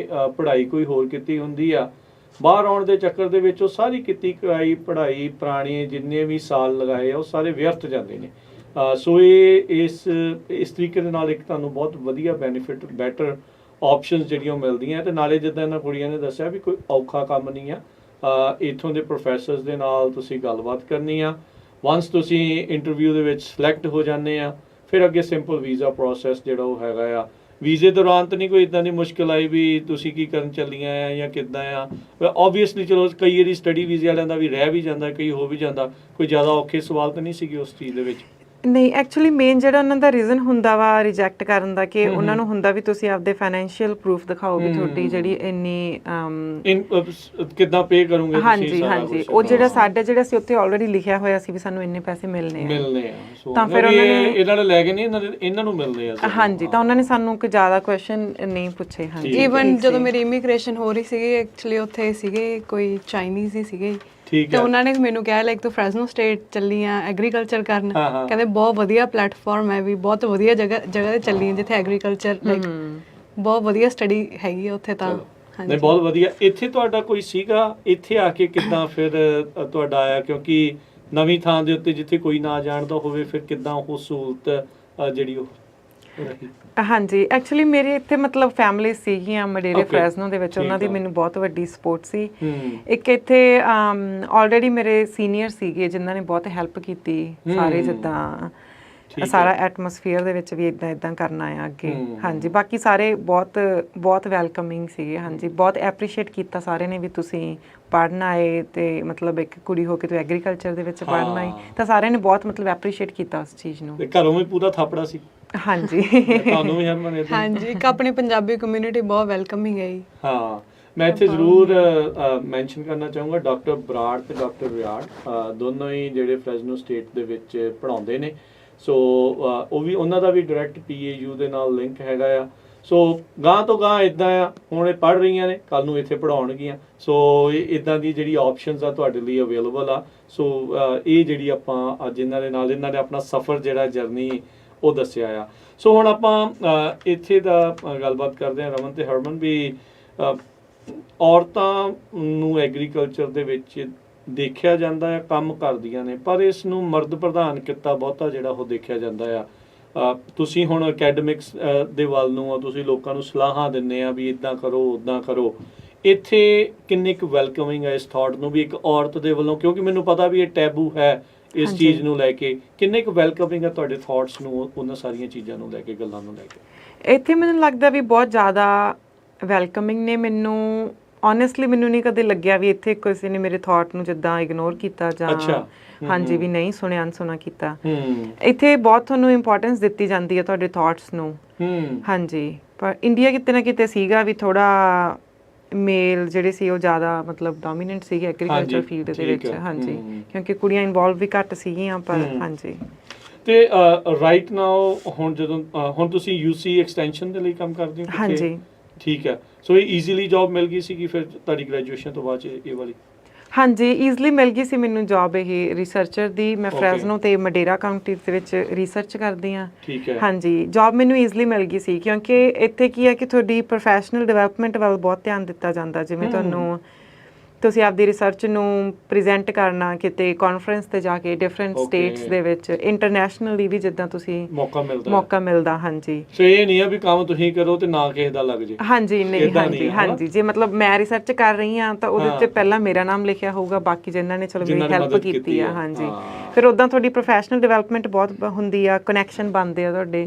ਪੜ੍ਹਾਈ ਕੋਈ ਹੋਰ ਕੀਤੀ ਹੁੰਦੀ ਆ, ਬਾਹਰ ਆਉਣ ਦੇ ਚੱਕਰ ਦੇ ਵਿੱਚ ਉਹ ਸਾਰੀ ਕੀਤੀ ਕਰਾਈ ਪੜ੍ਹਾਈ ਪੁਰਾਣੀ ਜਿੰਨੇ ਵੀ ਸਾਲ ਲਗਾਏ ਆ ਉਹ ਸਾਰੇ ਵਿਅਰਥ ਜਾਂਦੇ ਨੇ। ਸੋ ਇਹ ਇਸ ਤਰੀਕੇ ਦੇ ਨਾਲ ਇੱਕ ਤੁਹਾਨੂੰ ਬਹੁਤ ਵਧੀਆ ਬੈਨੀਫਿਟ ਬੈਟਰ ਆਪਸ਼ਨਸ ਜਿਹੜੀਆਂ ਮਿਲਦੀਆਂ। ਤੇ ਨਾਲੇ ਜਿੱਦਾਂ ਇਹਨਾਂ ਕੁੜੀਆਂ ਨੇ ਦੱਸਿਆ ਵੀ ਕੋਈ ਔਖਾ ਕੰਮ ਨਹੀਂ ਆ, ਇੱਥੋਂ ਦੇ ਪ੍ਰੋਫੈਸਰਸ ਦੇ ਨਾਲ ਤੁਸੀਂ ਗੱਲਬਾਤ ਕਰਨੀ ਆ। ਵਾਂਸ ਤੁਸੀਂ ਇੰਟਰਵਿਊ ਦੇ ਵਿੱਚ ਸਿਲੈਕਟ ਹੋ ਜਾਂਦੇ ਆ ਫਿਰ ਅੱਗੇ ਸਿੰਪਲ ਵੀਜ਼ਾ ਪ੍ਰੋਸੈਸ ਜਿਹੜਾ ਉਹ ਹੈਗਾ ਆ। ਵੀਜ਼ੇ ਦੌਰਾਨ ਤਾਂ ਨਹੀਂ ਕੋਈ ਇਦਾਂ ਦੀ ਮੁਸ਼ਕਿਲ ਆਈ ਵੀ ਤੁਸੀਂ ਕੀ ਕਰਨ ਚੱਲੀਆਂ ਆ ਜਾਂ ਕਿੱਦਾਂ ਆ? ਓਬਵੀਅਸਲੀ ਚਲੋ ਕਈ ਵਾਰੀ ਸਟੱਡੀ ਵੀਜ਼ੇ ਵਾਲਿਆਂ ਦਾ ਵੀ ਰਹਿ ਵੀ ਜਾਂਦਾ, ਕਈ ਹੋ ਵੀ ਜਾਂਦਾ, ਕੋਈ ਜ਼ਿਆਦਾ ਔਖੇ ਸਵਾਲ ਤਾਂ ਨਹੀਂ ਸੀਗੇ ਉਸ ਚੀਜ਼ ਦੇ ਵਿੱਚ? ਨਹੀਂ, ਐਕਚੁਅਲੀ ਮੇਨ ਜਿਹੜਾ ਉਹਨਾਂ ਦਾ ਰੀਜ਼ਨ ਹੁੰਦਾ ਵਾ ਰਿਜੈਕਟ ਕਰਨ ਦਾ ਕਿ ਉਹਨਾਂ ਨੂੰ ਹੁੰਦਾ ਵੀ ਤੁਸੀਂ ਆਪਦੇ ਫਾਈਨੈਂਸ਼ੀਅਲ ਪ੍ਰੂਫ ਦਿਖਾਓ ਵੀ ਤੁਹਾਡੀ ਜਿਹੜੀ ਇੰਨੀ ਕਿੱਦਾਂ ਪੇ ਕਰੋਗੇ ਤੁਸੀਂ? ਹਾਂਜੀ ਹਾਂਜੀ, ਉਹ ਜਿਹੜਾ ਸੀ ਉੱਥੇ ਆਲਰੇਡੀ ਲਿਖਿਆ ਹੋਇਆ ਸੀ ਵੀ ਸਾਨੂੰ ਇੰਨੇ ਪੈਸੇ ਮਿਲਨੇ ਆ। ਤਾਂ ਫਿਰ ਉਹਨਾਂ ਨੇ ਇਹਨਾਂ ਨੇ ਲੈ ਕੇ ਨਹੀਂ ਇਹਨਾਂ ਨੂੰ ਮਿਲਦੇ ਆ। ਹਾਂਜੀ, ਤਾਂ ਉਹਨਾਂ ਨੇ ਸਾਨੂੰ ਕੋਈ ਜ਼ਿਆਦਾ ਕੁਐਸਚਨ ਨਹੀਂ ਪੁੱਛੇ। ਹਾਂਜੀ, ਈਵਨ ਜਦੋਂ ਮੇਰੀ ਇਮੀਗ੍ਰੇਸ਼ਨ ਹੋ ਰਹੀ ਸੀਗੀ ਐਕਚੁਅਲੀ ਉੱਥੇ ਸੀਗੇ ਕੋਈ ਚਾਈਨੀਜ਼ ਹੀ ਸੀਗੇ ਤੇ ਉਹਨਾਂ ਨੇ ਮੈਨੂੰ ਕਿਹਾ ਲਾਈਕ ਤੂੰ ਫ੍ਰੈਸਨੋ ਸਟੇਟ ਚੱਲੀ ਆ ਐਗਰੀਕਲਚਰ ਕਰਨ, ਕਹਿੰਦੇ ਬਹੁਤ ਵਧੀਆ ਪਲੇਟਫਾਰਮ ਹੈ ਵੀ ਬਹੁਤ ਵਧੀਆ ਜਗ੍ਹਾ ਤੇ ਚੱਲੀ ਆ ਜਿੱਥੇ ਐਗਰੀਕਲਚਰ ਲਾਈਕ ਬਹੁਤ ਵਧੀਆ ਸਟੱਡੀ ਹੈਗੀ ਆ ਉੱਥੇ। ਤਾਂ ਨਹੀਂ, ਬਹੁਤ ਵਧੀਆ। ਇੱਥੇ ਤੁਹਾਡਾ ਕੋਈ ਸੀਗਾ ਇੱਥੇ ਆ ਕੇ ਕਿੱਦਾਂ ਫਿਰ ਤੁਹਾਡਾ ਆਇਆ? ਕਿਉਂਕਿ ਨਵੀਂ ਥਾਂ ਦੇ ਉੱਤੇ ਜਿੱਥੇ ਕੋਈ ਨਾ ਜਾਣਦਾ ਹੋਵੇ ਫਿਰ ਕਿੱਦਾਂ ਉਹ ਸਹੂਲਤ ਜਿਹੜੀ ਉਹ ਰਹੀ? ਹਾਂਜੀ, ਐਕਚੁਅਲੀ ਮੇਰੇ ਇੱਥੇ ਮਤਲਬ ਫੈਮਿਲੀ ਸੀਗੀਆਂ ਮਡੇਰੇ ਫ੍ਰੈਸਨੋ ਦੇ ਵਿੱਚ, ਉਹਨਾਂ ਦੀ ਮੈਨੂੰ ਬਹੁਤ ਵੱਡੀ ਸਪੋਰਟ ਸੀ। ਇੱਕ ਇੱਥੇ ਆਲਰੇਡੀ ਮੇਰੇ ਸੀਨੀਅਰ ਸੀਗੇ ਜਿਨ੍ਹਾਂ ਨੇ ਬਹੁਤ ਹੈਲਪ ਕੀਤੀ ਸਾਰੇ, ਜਿੱਦਾਂ ਸਾਰਾ ਐਟਮੋਸਫੀਅਰ ਦੇ ਵਿੱਚ ਵੀ ਇਦਾਂ ਕਰਨਾ ਆ ਅੱਗੇ। ਹਾਂਜੀ, ਬਾਕੀ ਸਾਰੇ ਬਹੁਤ ਵੈਲਕਮਿੰਗ ਸੀਗੇ। ਹਾਂਜੀ, ਬਹੁਤ ਐਪਰੀਸ਼ੀਏਟ ਕੀਤਾ ਸਾਰਿਆਂ ਨੇ ਵੀ ਤੁਸੀਂ ਪੜ੍ਹਨ ਆਏ ਤੇ ਮਤਲਬ ਇੱਕ ਕੁੜੀ ਹੋ ਕੇ ਤੂੰ ਐਗਰੀਕਲਚਰ ਦੇ ਵਿੱਚ ਪੜ੍ਹਨ ਆਈ, ਤਾਂ ਸਾਰਿਆਂ ਨੇ ਬਹੁਤ ਮਤਲਬ ਐਪਰੀਸ਼ੀਏਟ ਕੀਤਾ ਉਸ ਚੀਜ਼ ਨੂੰ। ਤੇ ਘਰੋਂ ਵੀ ਪੂਰਾ ਥਾਪੜਾ ਸੀ? ਹਾਂਜੀ। ਤੁਹਾਨੂੰ ਵੀ ਹਰਮਨ ਏਦਾਂ? ਹਾਂਜੀ, ਇੱਕ ਆਪਣੀ ਪੰਜਾਬੀ ਕਮਿਊਨਿਟੀ ਬਹੁਤ ਵੈਲਕਮਿੰਗ ਹੈ ਜੀ। ਹਾਂ, ਮੈਂ ਇੱਥੇ ਜ਼ਰੂਰ ਮੈਂਸ਼ਨ ਕਰਨਾ ਚਾਹੂੰਗਾ ਡਾਕਟਰ ਬਰਾੜ ਤੇ ਡਾਕਟਰ ਵਿਆੜ ਦੋਨੋਂ ਹੀ ਜਿਹੜੇ ਫ੍ਰੈਜ਼ਨੋ ਸਟੇਟ ਦੇ ਵਿੱਚ ਪੜ੍ਹਾਉਂਦੇ ਨੇ। ਸੋ ਉਹ ਵੀ, ਉਹਨਾਂ ਦਾ ਵੀ ਡਾਇਰੈਕਟ PAU ਦੇ ਨਾਲ ਲਿੰਕ ਹੈਗਾ ਆ। ਸੋ ਗਾਂ ਤੋਂ ਗਾਂ ਇਦਾਂ ਆ, ਹੁਣ ਇਹ ਪੜ੍ਹ ਰਹੀਆਂ ਨੇ, ਕੱਲ ਨੂੰ ਇੱਥੇ ਪੜ੍ਹਾਉਣਗੀਆਂ। ਸੋ ਇਦਾਂ ਦੀ ਜਿਹੜੀ ਆਪਸ਼ਨਸ ਆ ਤੁਹਾਡੇ ਲਈ ਅਵੇਲੇਬਲ ਆ। ਸੋ ਇਹ ਜਿਹੜੀ ਆਪਾਂ ਅੱਜ ਇਹਨਾਂ ਦੇ ਆਪਣਾ ਸਫ਼ਰ ਜਿਹੜਾ ਜਰਨੀ ਉਹ ਦੱਸਿਆ ਆ। ਸੋ ਹੁਣ ਆਪਾਂ ਇੱਥੇ ਦਾ ਗੱਲਬਾਤ ਕਰਦੇ ਹਾਂ ਰਮਨ ਤੇ ਹਰਮਨ ਵੀ ਔਰਤਾਂ ਨੂੰ ਐਗਰੀਕਲਚਰ ਦੇ ਵਿੱਚ ਦੇਖਿਆ ਜਾਂਦਾ ਹੈ, ਕੰਮ ਕਰਦੀਆਂ ਨੇ, ਪਰ ਇਸ ਨੂੰ ਮਰਦ ਪ੍ਰਧਾਨ ਕਿੱਤਾ ਬਹੁਤਾ ਜਿਹੜਾ ਉਹ ਦੇਖਿਆ ਜਾਂਦਾ ਆ। ਤੁਸੀਂ ਹੁਣ ਅਕੈਡਮਿਕਸ ਦੇ ਵੱਲ ਨੂੰ ਤੁਸੀਂ ਲੋਕਾਂ ਨੂੰ ਸਲਾਹਾਂ ਦਿੰਦੇ ਆ ਵੀ ਇਦਾਂ ਕਰੋ ਉੱਦਾਂ ਕਰੋ, ਇੱਥੇ ਕਿੰਨੀ ਕੁ ਵੈਲਕਮਿੰਗ ਹੈ ਇਸ ਥਾਟ ਨੂੰ ਵੀ ਇੱਕ ਔਰਤ ਦੇ ਵੱਲੋਂ? ਕਿਉਂਕਿ ਮੈਨੂੰ ਪਤਾ ਵੀ ਇਹ ਟੈਬੂ ਹੈ ਇਸ ਚੀਜ਼ ਨੂੰ ਲੈ ਕੇ। ਕਿੰਨੇ ਕੁ ਵੈਲਕਮਿੰਗ ਹੈ ਤੁਹਾਡੇ ਥਾਟਸ ਨੂੰ ਉਹਨਾਂ ਸਾਰੀਆਂ ਚੀਜ਼ਾਂ ਨੂੰ ਲੈ ਕੇ, ਗੱਲਾਂ ਨੂੰ ਲੈ ਕੇ? ਇੱਥੇ ਮੈਨੂੰ ਲੱਗਦਾ ਵੀ ਬਹੁਤ ਜ਼ਿਆਦਾ ਵੈਲਕਮਿੰਗ ਨੇ। ਮੈਨੂੰ ਓਨੈਸਟਲੀ ਮੈਨੂੰ ਨਹੀਂ ਕਦੇ ਲੱਗਿਆ ਵੀ ਇੱਥੇ ਕਿਸੇ ਨੇ ਮੇਰੇ ਥਾਟ ਨੂੰ ਜਿੱਦਾਂ ਇਗਨੋਰ ਕੀਤਾ ਜਾਂ ਹਾਂਜੀ ਵੀ ਨਹੀਂ ਸੁਣਿਆ ਅਣਸੁਣਾ ਕੀਤਾ। ਇੱਥੇ ਬਹੁਤ ਤੁਹਾਨੂੰ ਇੰਪੋਰਟੈਂਸ ਦਿੱਤੀ ਜਾਂਦੀ ਹੈ ਤੁਹਾਡੇ ਥਾਟਸ ਨੂੰ। ਹਾਂਜੀ, ਪਰ ਇੰਡੀਆ ਕਿਤੇ ਨਾ ਕਿਤੇ ਸੀਗਾ ਵੀ ਥੋੜਾ ਮੇਲ ਜਿਹੜੇ ਸੀ ਉਹ ਜ਼ਿਆਦਾ ਮਤਲਬ ਡੋਮੀਨੈਂਟ ਸੀਗੇ ਐਗਰੀਕਲਚਰ ਫੀਲਡ ਦੇ ਵਿੱਚ। ਹਾਂਜੀ, ਕਿਉਂਕਿ ਕੁੜੀਆਂ ਇਨਵੋਲਵ ਵੀ ਘੱਟ ਸੀਗੀਆਂ। ਪਰ ਹਾਂਜੀ, ਤੇ ਰਾਈਟ ਨਾਓ ਹੁਣ ਤੁਸੀਂ UC ਐਕਸਟੈਂਸ਼ਨ ਦੇ ਲਈ ਕੰਮ ਕਰਦੇ ਹੋ? ਹਾਂਜੀ, ਠੀਕ ਹੈ। ਸੋ ਇਹ ਈਜ਼ੀਲੀ ਜੌਬ ਮਿਲ ਗਈ ਸੀ ਕਿ ਫਿਰ ਤੁਹਾਡੀ ਗ੍ਰੈਜੂਏਸ਼ਨ ਤੋਂ ਬਾਅਦ ਇਹ ਵਾਲੀ? ਹਾਂਜੀ, ਈਜ਼ਲੀ ਮਿਲ ਗਈ ਸੀ ਮੈਨੂੰ ਜੌਬ ਇਹ ਰਿਸਰਚਰ ਦੀ। ਮੈਂ ਫ੍ਰੈਜ਼ਨੋ ਤੇ ਮਡੇਰਾ ਕਾਉਂਟੀ ਦੇ ਵਿੱਚ ਰਿਸਰਚ ਕਰਦੀ ਹਾਂ। ਠੀਕ ਹੈ। ਹਾਂਜੀ, ਜੌਬ ਮੈਨੂੰ ਈਜ਼ਲੀ ਮਿਲ ਗਈ ਸੀ ਕਿਉਂਕਿ ਇੱਥੇ ਕੀ ਹੈ ਕਿ ਤੁਹਾਡੀ ਪ੍ਰੋਫੈਸ਼ਨਲ ਡਿਵੈਲਪਮੈਂਟ ਵੱਲ ਬਹੁਤ ਧਿਆਨ ਦਿੱਤਾ ਜਾਂਦਾ। ਜਿਵੇਂ ਤੁਹਾਨੂੰ ਤੁਸੀਂ ਆਪਦੀ ਰਿਸਰਚ ਨੂੰ ਪ੍ਰੈਜ਼ੈਂਟ ਕਰਨਾ ਕਿਤੇ ਕਾਨਫਰੰਸ ਤੇ ਜਾ ਕੇ ਡਿਫਰੈਂਟ ਸਟੇਟਸ ਦੇ ਵਿੱਚ, ਇੰਟਰਨੈਸ਼ਨਲੀ ਵੀ ਜਿੱਦਾਂ ਤੁਸੀਂ ਮੌਕਾ ਮਿਲਦਾ। ਹਾਂਜੀ, ਸੋ ਇਹ ਨਹੀਂ ਆ ਵੀ ਕੰਮ ਤੁਸੀਂ ਕਰੋ ਤੇ ਨਾ ਕਿਸੇ ਦਾ ਲੱਗ ਜੇ। ਹਾਂਜੀ, ਨਹੀਂ, ਹਾਂਜੀ, ਜੇ ਮਤਲਬ ਮੈਂ ਰਿਸਰਚ ਕਰ ਰਹੀ ਹਾਂ ਤਾਂ ਉਹਦੇ ਉੱਤੇ ਪਹਿਲਾਂ ਮੇਰਾ ਨਾਮ ਲਿਖਿਆ ਹੋਊਗਾ, ਬਾਕੀ ਜਿਨ੍ਹਾਂ ਨੇ ਚਲੋ ਮੇਰੀ ਹੈਲਪ ਕੀਤੀ ਆ। ਹਾਂਜੀ, ਫਿਰ ਉਦਾਂ ਤੁਹਾਡੀ ਪ੍ਰੋਫੈਸ਼ਨਲ ਡਿਵੈਲਪਮੈਂਟ ਬਹੁਤ ਹੁੰਦੀ ਆ, ਕਨੈਕਸ਼ਨ ਬਣਦੇ ਆ ਤੁਹਾਡੇ।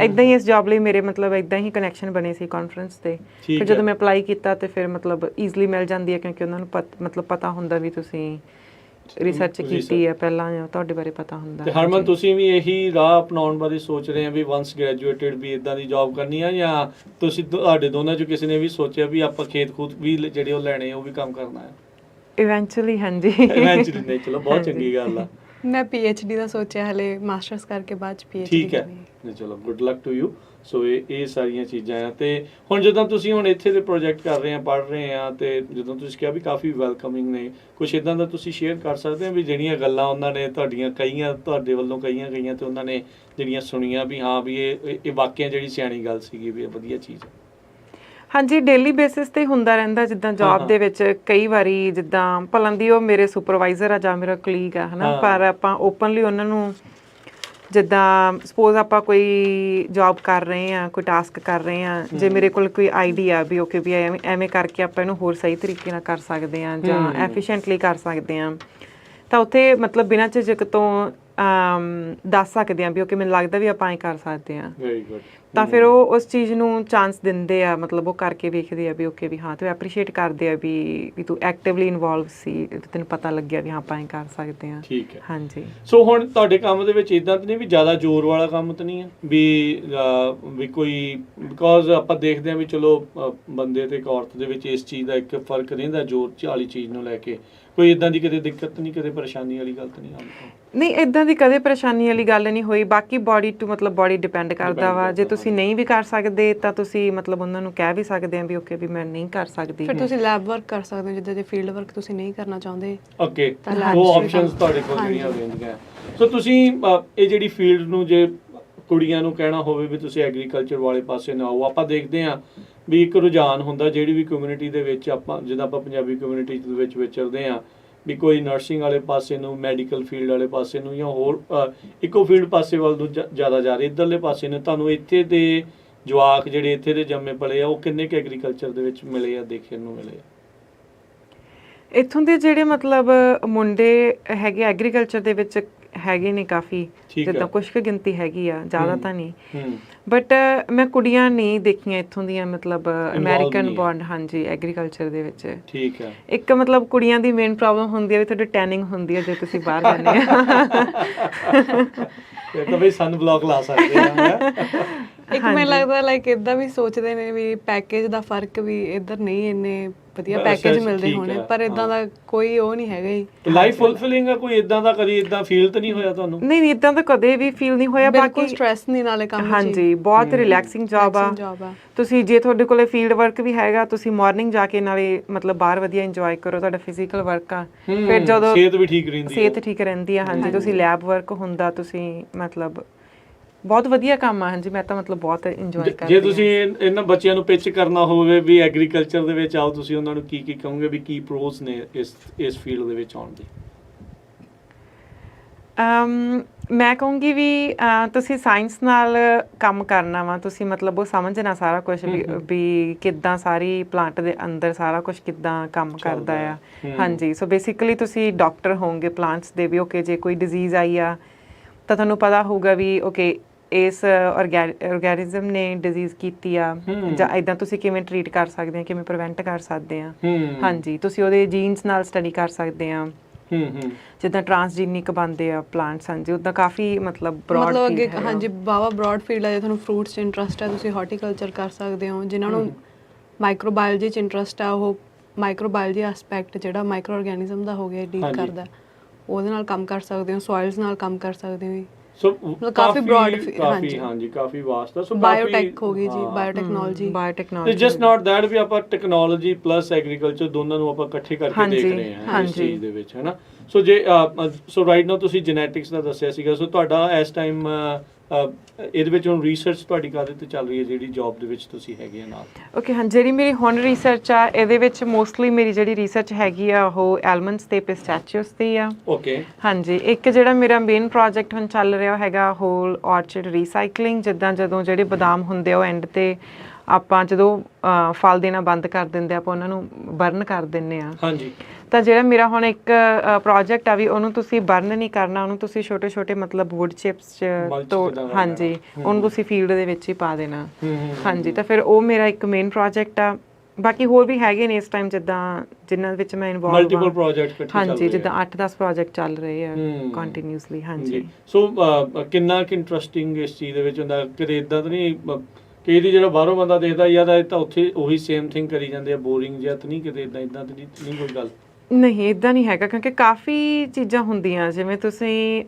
ਇਦਾਂ ਹੀ ਇਸ ਜੌਬ ਲਈ ਮੇਰੇ ਮਤਲਬ ਇਦਾਂ ਹੀ ਕਨੈਕਸ਼ਨ ਬਣੇ ਸੀ ਕਾਨਫਰੰਸ ਤੇ। ਫਿਰ ਜਦੋਂ ਮੈਂ ਅਪਲਾਈ ਕੀਤਾ ਤੇ ਫਿਰ ਮਤਲਬ ਈਜ਼ਲੀ ਮਿਲ ਜਾਂਦੀ ਹੈ ਕਿਉਂਕਿ ਉਹਨਾਂ ਨੂੰ ਮਤਲਬ ਪਤਾ ਹੁੰਦਾ ਵੀ ਤੁਸੀਂ ਰਿਸਰਚ ਕੀਤੀ ਹੈ ਪਹਿਲਾਂ ਜਾਂ ਤੁਹਾਡੇ ਬਾਰੇ ਪਤਾ ਹੁੰਦਾ। ਤੇ ਹਰਮਨ, ਤੁਸੀਂ ਵੀ ਇਹੀ ਰਾਹ ਅਪਣਾਉਣ ਬਾਰੇ ਸੋਚ ਰਹੇ ਆ ਵੀ ਵਾਂਸ ਗ੍ਰੈਜੂਏਟਡ ਵੀ ਇਦਾਂ ਦੀ ਜੌਬ ਕਰਨੀ ਆ, ਜਾਂ ਤੁਸੀਂ ਤੁਹਾਡੇ ਦੋਨਾਂ ਚੋਂ ਕਿਸੇ ਨੇ ਵੀ ਸੋਚਿਆ ਵੀ ਆਪਾਂ ਖੇਤ ਖੂਤ ਵੀ ਜਿਹੜੇ ਉਹ ਲੈਣੇ ਉਹ ਵੀ ਕੰਮ ਕਰਨਾ ਹੈ ਇਵੈਂਚੁਅਲੀ? ਹਾਂਜੀ, ਇਵੈਂਚੁਅਲੀ। ਨਹੀਂ, ਚਲੋ ਬਹੁਤ ਚੰਗੀ ਗੱਲ ਆ। ਮੈਂ PhD ਦਾ ਸੋਚਿਆ ਹਲੇ, ਮਾਸਟਰਸ ਕਰਕੇ ਬਾਅਦ ਚ PhD। ਠੀਕ ਹੈ, ਚਲੋ ਗੁੱਡ ਲੱਕ ਟੂ ਯੂ। ਸੋ ਇਹ ਸਾਰੀਆਂ ਚੀਜ਼ਾਂ ਆ। ਤੇ ਹੁਣ ਜਦੋਂ ਤੁਸੀਂ ਹੁਣ ਇੱਥੇ ਦੇ ਪ੍ਰੋਜੈਕਟ ਕਰ ਰਹੇ ਆ, ਪੜ੍ਹ ਰਹੇ ਆ, ਤੇ ਜਦੋਂ ਤੁਸੀਂ ਕਿਹਾ ਵੀ ਕਾਫੀ ਵੈਲਕਮਿੰਗ ਨੇ, ਕੁਛ ਇਦਾਂ ਦਾ ਤੁਸੀਂ ਸ਼ੇਅਰ ਕਰ ਸਕਦੇ ਆ ਵੀ ਜਿਹੜੀਆਂ ਗੱਲਾਂ ਉਹਨਾਂ ਨੇ ਤੁਹਾਡੀਆਂ ਕਹੀਆਂ, ਤੁਹਾਡੇ ਵੱਲੋਂ ਕਹੀਆਂ ਗਈਆਂ ਤੇ ਉਹਨਾਂ ਨੇ ਜਿਹੜੀਆਂ ਸੁਣੀਆਂ ਵੀ ਹਾਂ ਵੀ ਇਹ ਵਾਕਿਆ ਜਿਹੜੀ ਸਿਆਣੀ ਗੱਲ ਸੀਗੀ, ਵੀ ਇਹ ਵਧੀਆ ਚੀਜ਼ ਹੈ? ਹਾਂਜੀ, ਡੇਲੀ ਬੇਸਿਸ ਤੇ ਹੁੰਦਾ ਰਹਿੰਦਾ। ਜਿੱਦਾਂ ਜੌਬ ਦੇ ਵਿੱਚ ਕਈ ਵਾਰੀ ਜਿੱਦਾਂ ਭਲਾਂ ਦੀ ਉਹ ਮੇਰੇ ਸੁਪਰਵਾਈਜ਼ਰ ਆ ਜਾਂ ਮੇਰਾ ਕਲੀਗ ਆ, ਹਨਾ, ਪਰ ਆਪਾਂ ਓਪਨਲੀ ਉਹਨਾਂ ਨੂੰ ਜਿੱਦਾਂ ਸਪੋਜ਼ ਆਪਾਂ ਕੋਈ ਜੌਬ ਕਰ ਰਹੇ ਆ, ਕੋਈ ਟਾਸਕ ਕਰ ਰਹੇ ਆ, ਜੇ ਮੇਰੇ ਕੋਲ ਕੋਈ ਆਈਡੀਆ ਵੀ ਓਕੇ ਵੀ ਐਵੇਂ ਕਰਕੇ ਆਪਾਂ ਇਹਨੂੰ ਹੋਰ ਸਹੀ ਤਰੀਕੇ ਨਾਲ ਕਰ ਸਕਦੇ ਆ ਜਾਂ ਐਫੀਸ਼ੀਐਂਟਲੀ ਕਰ ਸਕਦੇ ਆ, ਤਾਂ ਉੱਥੇ ਮਤਲਬ ਬਿਨਾਂ ਝਿਜਕ ਤੋਂ ਦੱਸ ਸਕਦੇ ਆ ਵੀ ਓਕੇ ਮੈਨੂੰ ਲੱਗਦਾ ਵੀ ਆਪਾਂ ਐਂ ਕਰ ਸਕਦੇ ਆ। Very good. ਤਾਂ ਫਿਰ ਉਹ ਉਸ ਚੀਜ਼ ਨੂੰ ਚਾਂਸ ਦਿੰਦੇ ਆ, ਮਤਲਬ ਉਹ ਕਰਕੇ ਵੇਖਦੇ ਆ ਵੀ ਓਕੇ ਵੀ ਹਾਂ, ਤੇ ਐਪਰੀਸ਼ੀਏਟ ਕਰਦੇ ਆ ਵੀ ਤੂੰ ਐਕਟਿਵਲੀ ਇਨਵੋਲਵ ਸੀ, ਤੈਨੂੰ ਪਤਾ ਲੱਗਿਆ ਵੀ ਹਾਂ ਆਪਾਂ ਐਂ ਕਰ ਸਕਦੇ ਆ। ਠੀਕ ਹੈ। ਹਾਂਜੀ, ਸੋ ਹੁਣ ਤੁਹਾਡੇ ਕੰਮ ਦੇ ਵਿੱਚ ਇਦਾਂ ਤਾਂ ਨਹੀਂ ਵੀ ਜ਼ਿਆਦਾ ਜ਼ੋਰ ਵਾਲਾ ਕੰਮ ਤਾਂ ਨਹੀਂ ਹੈ ਵੀ ਕੋਈ, ਬਿਕੋਜ਼ ਆਪਾਂ ਦੇਖਦੇ ਆ ਵੀ ਚਲੋ ਬੰਦੇ ਤੇ ਇੱਕ ਔਰਤ ਦੇ ਵਿੱਚ ਇਸ ਚੀਜ਼ ਦਾ ਇੱਕ ਫਰਕ ਰਹਿੰਦਾ ਜ਼ੋਰ ਵਾਲੀ ਚੀਜ਼ ਨੂੰ ਲੈ ਕੇ। ਕੋਈ ਇਦਾਂ ਦੀ ਕਦੇ ਦਿੱਕਤ ਨਹੀਂ, ਕਦੇ ਪਰੇਸ਼ਾਨੀ ਵਾਲੀ ਗੱਲ ਤਾਂ ਨਹੀਂ ਆਉਂਦੀ? ਨਹੀਂ, ਇਦਾਂ ਦੀ ਕਦੇ ਪਰੇਸ਼ਾਨੀ ਵਾਲੀ ਗੱਲ ਨਹੀਂ ਹੋਈ। ਬਾਕੀ ਬਾਡੀ ਟੂ ਮਤਲਬ ਬਾਡੀ ਡਿਪੈਂਡ ਕਰਦਾ ਵਾ। ਜੇ ਤੁਸੀਂ ਨਹੀਂ ਵੀ ਕਰ ਸਕਦੇ ਤਾਂ ਤੁਸੀਂ ਮਤਲਬ ਉਹਨਾਂ ਨੂੰ ਕਹਿ ਵੀ ਸਕਦੇ ਆ ਵੀ ਓਕੇ ਵੀ ਮੈਂ ਨਹੀਂ ਕਰ ਸਕਦੀ। ਫਿਰ ਤੁਸੀਂ ਲੈਬ ਵਰਕ ਕਰ ਸਕਦੇ ਹੋ, ਜਿੱਦਾਂ ਜੇ ਫੀਲਡ ਵਰਕ ਤੁਸੀਂ ਨਹੀਂ ਕਰਨਾ ਚਾਹੁੰਦੇ। ਓਕੇ, ਉਹ ਆਪਸ਼ਨਸ ਤੁਹਾਡੇ ਕੋਲ ਜਿਹੜੀਆਂ ਰਹਿੰਦੀਆਂ। ਸੋ ਤੁਸੀਂ ਇਹ ਜਿਹੜੀ ਫੀਲਡ ਨੂੰ, ਜੇ ਕੁੜੀਆਂ ਨੂੰ ਕਹਿਣਾ ਹੋਵੇ ਵੀ ਤੁਸੀਂ ਐਗਰੀਕਲਚਰ ਵਾਲੇ ਪਾਸੇ ਨਾ ਆਓ, ਆਪਾਂ ਦੇਖਦੇ ਹਾਂ ਵੀ ਇੱਕ ਰੁਝਾਨ ਹੁੰਦਾ ਜਿਹੜੀ ਵੀ ਕਮਿਊਨਿਟੀ ਦੇ ਵਿੱਚ, ਆਪਾਂ ਜਿੱਦਾਂ ਆਪਾਂ ਪੰਜਾਬੀ ਕਮਿਊਨਿਟੀ ਦੇ ਵਿੱਚ ਵਿਚਰਦੇ ਹਾਂ, ਵੀ ਕੋਈ ਨਰਸਿੰਗ ਵਾਲੇ ਪਾਸੇ ਨੂੰ, ਮੈਡੀਕਲ ਫੀਲਡ ਵਾਲੇ ਪਾਸੇ ਨੂੰ, ਜਾਂ ਹੋਰ ਇੱਕੋ ਫੀਲਡ ਪਾਸੇ ਵੱਲ ਨੂੰ ਜ਼ਿਆਦਾ ਜਾ ਰਹੇ, ਇੱਧਰਲੇ ਪਾਸੇ ਨੂੰ। ਤੁਹਾਨੂੰ ਇੱਥੇ ਦੇ ਜਵਾਕ ਜਿਹੜੇ ਇੱਥੇ ਦੇ ਜੰਮੇ ਪਲੇ ਆ, ਉਹ ਕਿੰਨੇ ਕੁ ਐਗਰੀਕਲਚਰ ਦੇ ਵਿੱਚ ਮਿਲੇ ਆ, ਦੇਖਣ ਨੂੰ ਮਿਲੇ ਆ? ਇੱਥੋਂ ਦੇ ਜਿਹੜੇ ਮਤਲਬ ਮੁੰਡੇ ਹੈਗੇ ਐਗਰੀਕਲਚਰ ਦੇ ਵਿੱਚ ਹੈਗੇ ਨੇ ਕਾਫੀ, ਠੀਕ ਜਿੱਦਾਂ ਆ। ਕੁਛ ਕੁ ਗਿਣਤੀ ਹੈਗੀ ਆ, ਜ਼ਿਆਦਾ ਤਾਂ ਨਹੀਂ। ਹੂੰ ਬਟ ਮੈਂ ਕੁੜੀਆਂ ਨਹੀਂ ਦੇਖੀਆਂ ਇੱਥੋਂ ਦੀਆਂ, ਮਤਲਬ ਅਮਰੀਕਨ ਨਹੀਂ ਹੈ। ਬੌਂਡ, ਹਾਂਜੀ, ਐਗਰੀਕਲਚਰ ਦੇ ਵਿੱਚ। ਠੀਕ ਆ। ਇੱਕ ਮਤਲਬ ਕੁੜੀਆਂ ਦੀ ਮੇਨ ਪ੍ਰੋਬਲਮ ਹੁੰਦੀ ਹੈ ਵੀ ਤੁਹਾਡੀ ਟੈਨਿੰਗ ਹੁੰਦੀ ਹੈ ਜੇ ਤੁਸੀਂ ਬਾਹਰ ਜਾਂਦੇ ਆ। ਇਹ ਤਾਂ ਬਈ ਸਨ ਬਲੌਕ ਲਾ ਸਕਦੇ ਆ। ਇੱਕ ਮੈਨੂੰ ਲੱਗਦਾ ਲਾਈਕ ਇਦਾਂ ਵੀ ਸੋਚਦੇ ਨੇ ਵੀ ਪੈਕੇਜ ਦਾ ਫਰਕ ਵੀ ਇੱਧਰ ਨਹੀਂ ਇੰਨੇ ਵਧੀਆ ਅੱਛਾ, ਪੈਕੇਜ ਅੱਛਾ, ਮਿਲਦੇ ਠੀਕ ਹੋਣੇ, ਹੈ, ਪਰ ਇਦਾਂ ਦਾ ਕੋਈ ਉਹ ਨਹੀਂ ਹੈਗਾ ਜੀ। ਲਾਈਫ ਫੁਲਫਿਲਿੰਗ ਆ ਕੋਈ ਇਦਾਂ ਦਾ, ਕਦੀ ਇਦਾਂ ਫੀਲ ਤਾਂ ਨਹੀਂ ਹੋਇਆ ਤੁਹਾਨੂੰ? ਨਹੀਂ, ਇਦਾਂ ਤਾਂ ਕਦੇ ਵੀ ਫੀਲ ਨਹੀਂ ਹੋਇਆ। ਬਿਲਕੁਲ ਬਾਕੀ ਸਟ੍ਰੈਸ ਨਹੀਂ ਨਾਲੇ ਕੰਮ 'ਚ। ਹਾਂਜੀ, ਬਹੁਤ ਰਿਲੈਕਸਿੰਗ ਜੌਬ ਆ। ਤੁਸੀਂ ਜੇ ਤੁਹਾਡੇ ਕੋਲੇ ਫੀਲਡ ਵਰਕ ਵੀ ਹੈਗਾ, ਤੁਸੀਂ ਮਾਰਨਿੰਗ ਜਾ ਕੇ ਨਾਲੇ ਮਤਲਬ ਬਾਹਰ ਵਧੀਆ ਇੰਜੋਏ ਕਰੋ, ਤੁਹਾਡਾ ਫਿਜ਼ੀਕਲ ਵਰਕ ਆ, ਫਿਰ ਜਦੋਂ ਸਿਹਤ ਵੀ ਠੀਕ ਰਹਿੰਦੀ ਹੈ। ਸਿਹਤ ਠੀਕ ਰਹਿੰਦੀ ਆ, ਹਾਂਜੀ। ਤੁਸੀਂ ਲੈਬ ਵਰਕ ਹੁੰਦਾ, ਤੁਸੀਂ ਮਤਲਬ ਬਹੁਤ ਵਧੀਆ ਕੰਮ ਆ, ਹਾਂਜੀ। ਮੈਂ ਤਾਂ ਮਤਲਬ ਬਹੁਤ ਇੰਜੋਏ ਕਰਦੀ ਜੇ ਤੁਸੀਂ ਇਹਨਾਂ ਬੱਚਿਆਂ ਨੂੰ ਪਿਚ ਕਰਨਾ ਹੋਵੇ ਵੀ ਐਗਰੀਕਲਚਰ ਦੇ ਵਿੱਚ ਆਓ, ਤੁਸੀਂ ਉਹਨਾਂ ਨੂੰ ਕੀ ਕੀ ਕਹੋਗੇ ਵੀ ਕੀ ਪ੍ਰੋਸ ਨੇ ਇਸ ਫੀਲਡ ਦੇ ਵਿੱਚ ਆਉਣ ਦੇ? ਮੈਂ ਕਹੂੰਗੀ ਵੀ ਤੁਸੀਂ ਸਾਇੰਸ ਨਾਲ ਕੰਮ ਕਰਨਾ ਵਾ, ਤੁਸੀਂ ਮਤਲਬ ਉਹ ਸਮਝਣਾ ਸਾਰਾ ਕੁਝ ਵੀ ਕਿੱਦਾਂ ਸਾਰੀ ਪਲਾਂਟ ਦੇ ਅੰਦਰ ਸਾਰਾ ਕੁਝ ਕਿੱਦਾਂ ਕੰਮ ਕਰਦਾ ਆ, ਹਾਂਜੀ। ਸੋ ਬੇਸਿਕਲੀ ਤੁਸੀਂ ਡਾਕਟਰ ਹੋਵੋਗੇ ਪਲਾਂਟਸ ਦੇ ਵੀ। ਓਕੇ, ਜੇ ਕੋਈ ਡਿਜ਼ੀਜ਼ ਆਈ ਆ ਤਾਂ ਤੁਹਾਨੂੰ ਪਤਾ ਹੋਊਗਾ ਵੀ ਓਕੇ ਇਸ ਆਰਗੈਨਿਜ਼ਮ ਨੇ ਡਿਜ਼ੀਜ਼ ਕੀਤੀ ਆ, ਜਾਂ ਇਦਾਂ ਤੁਸੀਂ ਕਿਵੇਂ ਟਰੀਟ ਕਰ ਸਕਦੇ ਆ, ਕਿਵੇਂ ਪ੍ਰੀਵੈਂਟ ਕਰ ਸਕਦੇ ਆ, ਹਾਂਜੀ। ਤੁਸੀਂ ਉਹਦੇ ਜੀਨਸ ਨਾਲ ਸਟੱਡੀ ਕਰ ਸਕਦੇ ਆ, ਜਿੱਦਾਂ ਟਰਾਂਸਜੀਨਿਕ ਬਣਦੇ ਆ ਪਲਾਂਟਸ, ਹਾਂਜੀ। ਉੱਦਾਂ ਕਾਫੀ ਮਤਲਬ ਬ੍ਰੌਡ ਅੱਗੇ, ਹਾਂਜੀ, ਬਾਵਾ ਬ੍ਰੌਡ ਫੀਲਡ ਹੈ। ਜੇ ਤੁਹਾਨੂੰ ਫਰੂਟਸ 'ਚ ਇੰਟਰਸਟ ਹੈ, ਤੁਸੀਂ ਹਾਰਟੀਕਲਚਰ ਕਰ ਸਕਦੇ ਹੋ। ਜਿਨ੍ਹਾਂ ਨੂੰ ਮਾਈਕਰੋਬਾਇਓਲੋਜੀ 'ਚ ਇੰਟਰਸਟ ਆ, ਉਹ ਮਾਈਕਰੋਬਾਇਓਲੋਜੀ ਐਸਪੈਕਟ ਜਿਹੜਾ ਮਾਈਕਰੋ ਆਰਗੈਨਿਜ਼ਮ ਦਾ ਹੋ ਗਿਆ ਡੀਲ ਕਰਦਾ, ਉਹਦੇ ਨਾਲ ਕੰਮ ਕਰ ਸਕਦੇ ਹੋ। ਸੋਇਲਸ ਨਾਲ ਕੰਮ ਕਰ ਸਕਦੇ ਹੋ। ਸੋ ਕਾਫੀ ਬ੍ਰੌਡ, ਹਾਂਜੀ, ਕਾਫੀ ਵਾਸਟ ਆ। ਸੋ ਬਾਇਓਟੈਕ ਹੋ ਗਈ ਜੀ, biotechnology. It's just not that ਵੀ ਆਪਾਂ ਟੈਕਨੋਲੋਜੀ ਪਲੱਸ ਐਗਰੀਕਲਚਰ ਦੋਨਾਂ ਨੂੰ ਆਪਾਂ ਇਕੱਠੇ ਕਰਕੇ ਦੇਖ ਰਹੇ ਹਾਂ ਇਸ ਚੀਜ਼ ਦੇ ਵਿੱਚ, ਹੈ ਨਾ। ਸੋ ਜੇ ਸੋ ਰਾਈਟ ਨਾਓ ਤੁਸੀਂ ਜੈਨੇਟਿਕਸ ਦਾ ਦੱਸਿਆ ਸੀਗਾ, ਸੋ ਤੁਹਾਡਾ ਇਸ ਟਾਈਮ ਇਹਦੇ ਵਿੱਚ ਹੁਣ ਰਿਸਰਚ ਤੁਹਾਡੀ ਕਾਹਦੇ ਤੇ ਚੱਲ ਰਹੀ ਹੈ, ਜਿਹੜੀ ਜੌਬ ਦੇ ਵਿੱਚ ਤੁਸੀਂ ਹੈਗੇ ਆ ਨਾਲ? ਓਕੇ, ਹਾਂ, ਜਿਹੜੀ ਮੇਰੀ ਹੁਣ ਰਿਸਰਚ ਆ, ਇਹਦੇ ਵਿੱਚ ਮੋਸਟਲੀ ਮੇਰੀ ਜਿਹੜੀ ਰਿਸਰਚ ਹੈਗੀ ਆ ਉਹ ਐਲਮੰਡਸ ਤੇ ਪਿਸਟੈਚੀਓਸ ਤੇ ਆ। ਓਕੇ, ਹਾਂਜੀ। ਇੱਕ ਜਿਹੜਾ ਮੇਰਾ ਮੇਨ ਪ੍ਰੋਜੈਕਟ ਹੁਣ ਚੱਲ ਰਿਹਾ ਹੈਗਾ ਹੋਲ ਆਰਚਰਡ ਰੀਸਾਈਕਲਿੰਗ। ਜਿੱਦਾਂ ਜਦੋਂ ਜਿਹੜੇ ਬਦਾਮ ਹੁੰਦੇ ਆ ਉਹ ਐਂਡ ਤੇ ਆਪਾਂ ਜਦੋਂ ਫਲ ਦੇਣਾ ਬੰਦ ਕਰ ਦਿੰਦੇ ਆਪਾਂ ਉਹਨਾਂ ਨੂੰ ਬਰਨ ਕਰ ਦਿੰਦੇ ਆ, ਹਾਂਜੀ। ਤਾਂ ਜਿਹੜਾ ਮੇਰਾ ਹੁਣ ਇੱਕ ਪ੍ਰੋਜੈਕਟ ਆ ਵੀ ਉਹਨੂੰ ਤੁਸੀਂ ਬਰਨ ਨਹੀਂ ਕਰਨਾ, ਉਹਨੂੰ ਤੁਸੀਂ ਛੋਟੇ ਛੋਟੇ ਮਤਲਬ ਵੁੱਡ ਚਿਪਸ 'ਚ ਤੋੜ, ਹਾਂਜੀ, ਉਹਨੂੰ ਤੁਸੀਂ ਫੀਲਡ ਦੇ ਵਿੱਚ ਹੀ ਪਾ ਦੇਣਾ, ਹਾਂਜੀ। ਤਾਂ ਫਿਰ ਉਹ ਮੇਰਾ ਇੱਕ ਮੇਨ ਪ੍ਰੋਜੈਕਟ ਆ। ਬਾਕੀ ਹੋਰ ਵੀ ਹੈਗੇ ਨੇ ਇਸ ਟਾਈਮ ਜਿੱਦਾਂ ਜਿਨ੍ਹਾਂ ਵਿੱਚ ਮੈਂ ਇਨਵੋਲਵ ਹਾਂ, ਮਲਟੀਪਲ ਪ੍ਰੋਜੈਕਟ ਇਕੱਠੇ ਚੱਲ ਰਹੇ ਆ, ਹਾਂਜੀ। ਜਿੱਦਾਂ 8-10 ਪ੍ਰੋਜੈਕਟ ਚੱਲ ਰਹੇ ਆ ਕੰਟੀਨਿਊਸਲੀ, ਹਾਂਜੀ। ਸੋ ਕਿੰਨਾ ਕਿ ਇੰਟਰਸਟਿੰਗ ਇਸ ਚੀਜ਼ ਦੇ ਵਿੱਚ ਹੁੰਦਾ? ਕਿਤੇ ਇਦਾਂ ਤਾਂ ਨਹੀਂ ਕਿ ਇਹਦੀ ਜਿਹੜਾ ਬਾਹਰੋਂ ਬੰਦਾ ਦੇਖਦਾ ਯਾਰ ਇਹ ਤਾਂ ਉੱਥੇ ਉਹੀ ਸੇਮ ਥਿੰਗ ਕਰੀ ਜਾਂਦੇ ਆ, ਬੋਰਿੰਗ ਜਿਹਾ ਤਾਂ ਨਹੀਂ ਕਿਤੇ ਇਦਾਂ ਤਾਂ ਨਹੀਂ ਕੋਈ ਗੱਲ? ਨਹੀਂ, ਇਦਾਂ ਨਹੀਂ ਹੈਗਾ, ਕਿਉਂਕਿ ਕਾਫੀ ਚੀਜ਼ਾਂ ਹੁੰਦੀਆਂ, ਜਿਵੇਂ ਤੁਸੀਂ